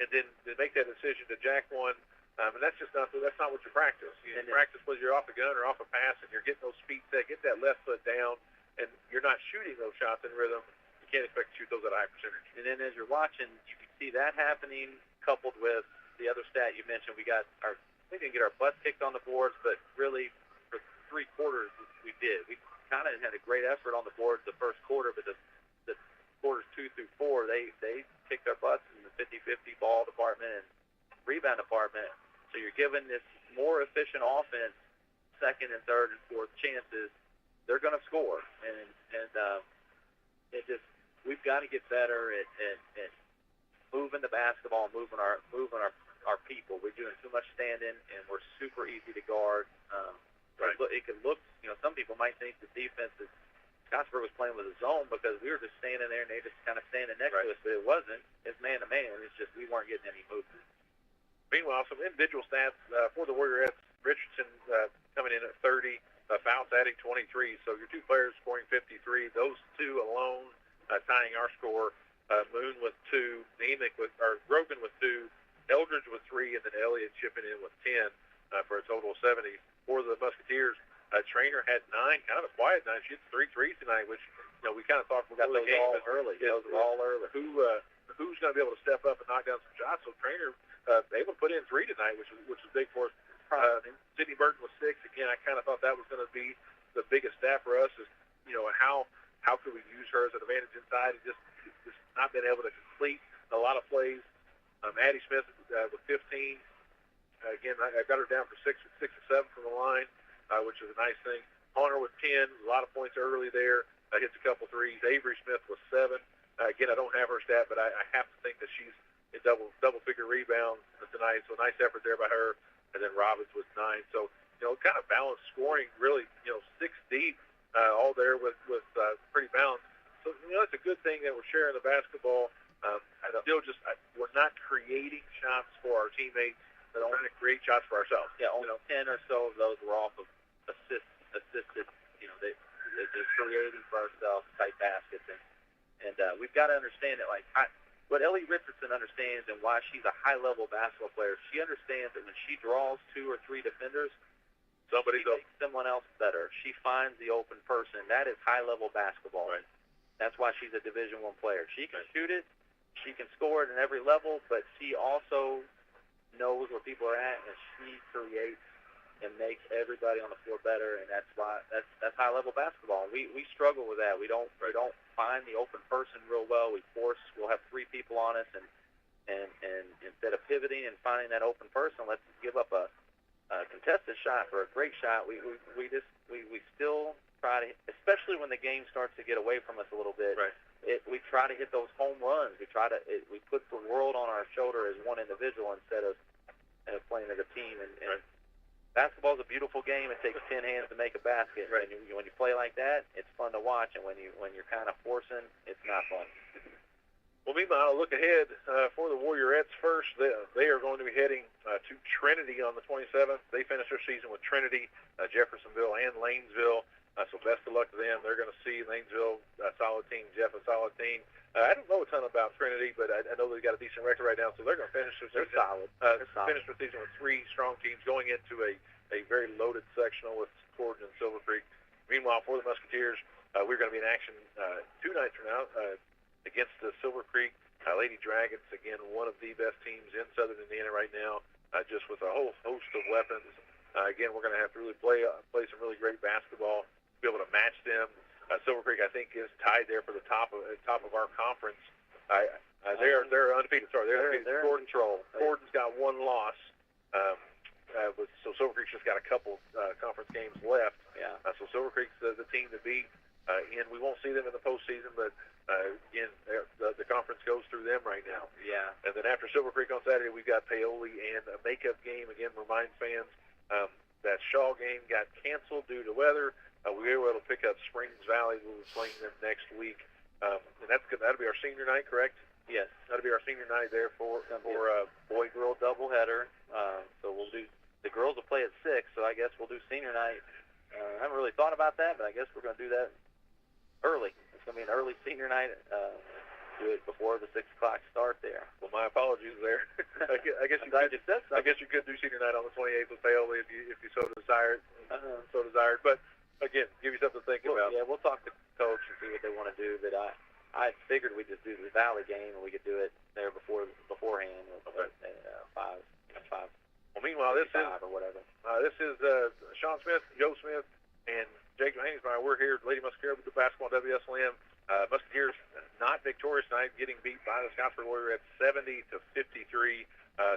and then make that decision to jack one. And that's not what you practice. You practice whether you're off a gun or off a pass, and you're getting those feet set, get that left foot down, and you're not shooting those shots in rhythm. You can't expect to shoot those at a high percentage. And then as you're watching, you can see that happening coupled with the other stat you mentioned. We didn't get our butts kicked on the boards, but really for 3 quarters we did. We kind of had a great effort on the boards the first quarter, but the quarters 2 through 4, they kicked our butts in the 50-50 ball department and rebound department. So you're giving this more efficient offense second and third and fourth chances. They're going to score, and it just, we've got to get better at moving the basketball, moving our people. We're doing too much standing, and we're super easy to guard. Right. It could look, some people might think the defense is Scottsburg was playing with a zone because we were just standing there and they just kind of standing next to us, but it wasn't. It's man to man. It's just we weren't getting any movement. Meanwhile, some individual stats for the Warriorettes. Richardson coming in at 30, Fouts adding 23. So your 2 players scoring 53. Those 2 alone tying our score. Moon with 2, Grogan with 2, Eldridge with 3, and then Elliott chipping in with 10 for a total of 70. For the Musketeers, Trainer had 9, kind of a quiet 9. She had 3 threes tonight, which we kind of thought we got those the game all early. Those were all early. Who's going to be able to step up and knock down some shots? So Trainer able to put in 3 tonight, which was big for us. Sydney Burton was 6. Again, I kind of thought that was going to be the biggest stat for us. Is how could we use her as an advantage inside and just not been able to complete a lot of plays. Addie Smith with 15. Again, I got her down for 6 or 7 from the line, which is a nice thing. Hunter with 10, a lot of points early there. Hits a couple threes. Avery Smith with 7. Again, I don't have her stat, but I have to think that she's in double-figure rebounds tonight. So nice effort there by her. And then Robbins with 9. So kind of balanced scoring, really. 6 deep, all there with pretty balanced. So it's a good thing that we're sharing the basketball. We're not creating shots for our teammates. We're trying to create shots for ourselves. Yeah, only 10 or so of those were off of assisted. They're creating for ourselves tight baskets, and we've got to understand that. What Ellie Richardson understands and why she's a high-level basketball player, she understands that when she draws 2 or 3 defenders, she makes someone else better. She finds the open person. That is high-level basketball. Right. That's why she's a Division I player. She can shoot it. She can score it at every level, but she also knows where people are at, and she creates and makes everybody on the floor better, and that's why that's high-level basketball. We struggle with that. We don't find the open person real well. We'll have 3 people on us, and instead of pivoting and finding that open person, let's give up a contested shot for a great shot. We still try to, especially when the game starts to get away from us a little bit. Right. We try to hit those home runs. We put the world on our shoulder as one individual instead of playing as a team. And basketball's a beautiful game. It takes 10 hands to make a basket. Right. And when you play like that, it's fun to watch. And when you're kind of forcing, it's not fun. Well, meanwhile, look ahead for the Warriorettes first. They are going to be heading to Trinity on the 27th. They finish their season with Trinity, Jeffersonville, and Lanesville. So best of luck to them. They're going to see Lanesville a solid team, Jeff a solid team. I don't know a ton about Trinity, but I know they've got a decent record right now, so they're going to finish their season. They're solid. Finish their season with 3 strong teams going into a very loaded sectional with Corden and Silver Creek. Meanwhile, for the Musketeers, we're going to be in action 2 nights from now against the Silver Creek Lady Dragons. Again, one of the best teams in Southern Indiana right now, just with a whole host of weapons. Again, we're going to have to really play some really great basketball, be able to match them. Silver Creek, I think, is tied there for the top of our conference. They're undefeated. Sorry, they're undefeated. They're in control. Corden's got 1 loss. So Silver Creek's just got a couple conference games left. Yeah. So Silver Creek's the team to beat. And we won't see them in the postseason, but again, the conference goes through them right now. Yeah. And then after Silver Creek on Saturday, we've got Paoli and a makeup game. Again, remind fans that Shaw game got canceled due to weather. We were able to pick up Springs Valley. We'll be playing them next week. And that'll be our senior night, correct? Yes. That'll be our senior night there for boy-girl doubleheader. So we'll do, the girls will play at 6, so I guess we'll do senior night. I haven't really thought about that, but I guess we're going to do that early. It's going to be an early senior night. Do it before the 6 o'clock start there. Well, my apologies there. I guess you could do senior night on the 28th with Paoli if you so desired. But again, give you something to think about. Yeah, we'll talk to coach and see what they want to do. But I figured we'd just do the Valley game and we could do it there beforehand. Okay. 5. Well, meanwhile, this is or whatever. This is Sean Smith, Joe Smith, and Jake Johannesmeyer. We're here at Lady Musketeers with the basketball WSLM. Musketeers not victorious tonight, getting beat by the Scottsburg Warriors at 70-53.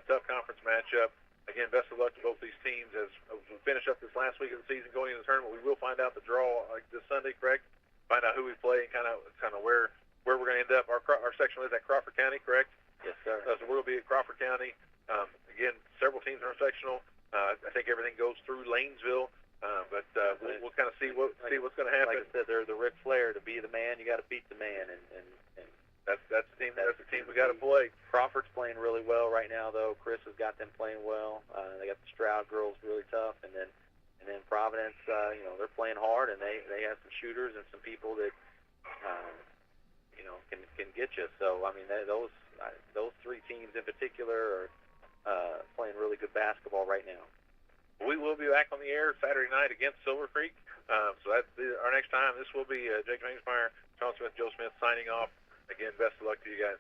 Tough conference matchup. Again, best of luck to both these teams as we finish up this last week of the season going into the tournament. We will find out the draw this Sunday, correct? Find out who we play and kind of where we're going to end up. Our section is at Crawford County, correct? Yes, sir. So we'll be at Crawford County. Again, several teams in our sectional. I think everything goes through Lanesville, but we'll kind of see what's going to happen. Like I said, they're the Ric Flair. To be the man, you got to beat the man, and that's the team. That's the team we got to play. Crawford's playing really well right now, though. Chris has got them playing well. They got the Stroud girls really tough, and then Providence. They're playing hard, and they have some shooters and some people that can get you. So I mean, those 3 teams in particular are playing really good basketball right now. We will be back on the air Saturday night against Silver Creek. So that's our next time. This will be Jake Johannesmeyer, Sean Smith, Joe Smith signing off. Again, best of luck to you guys.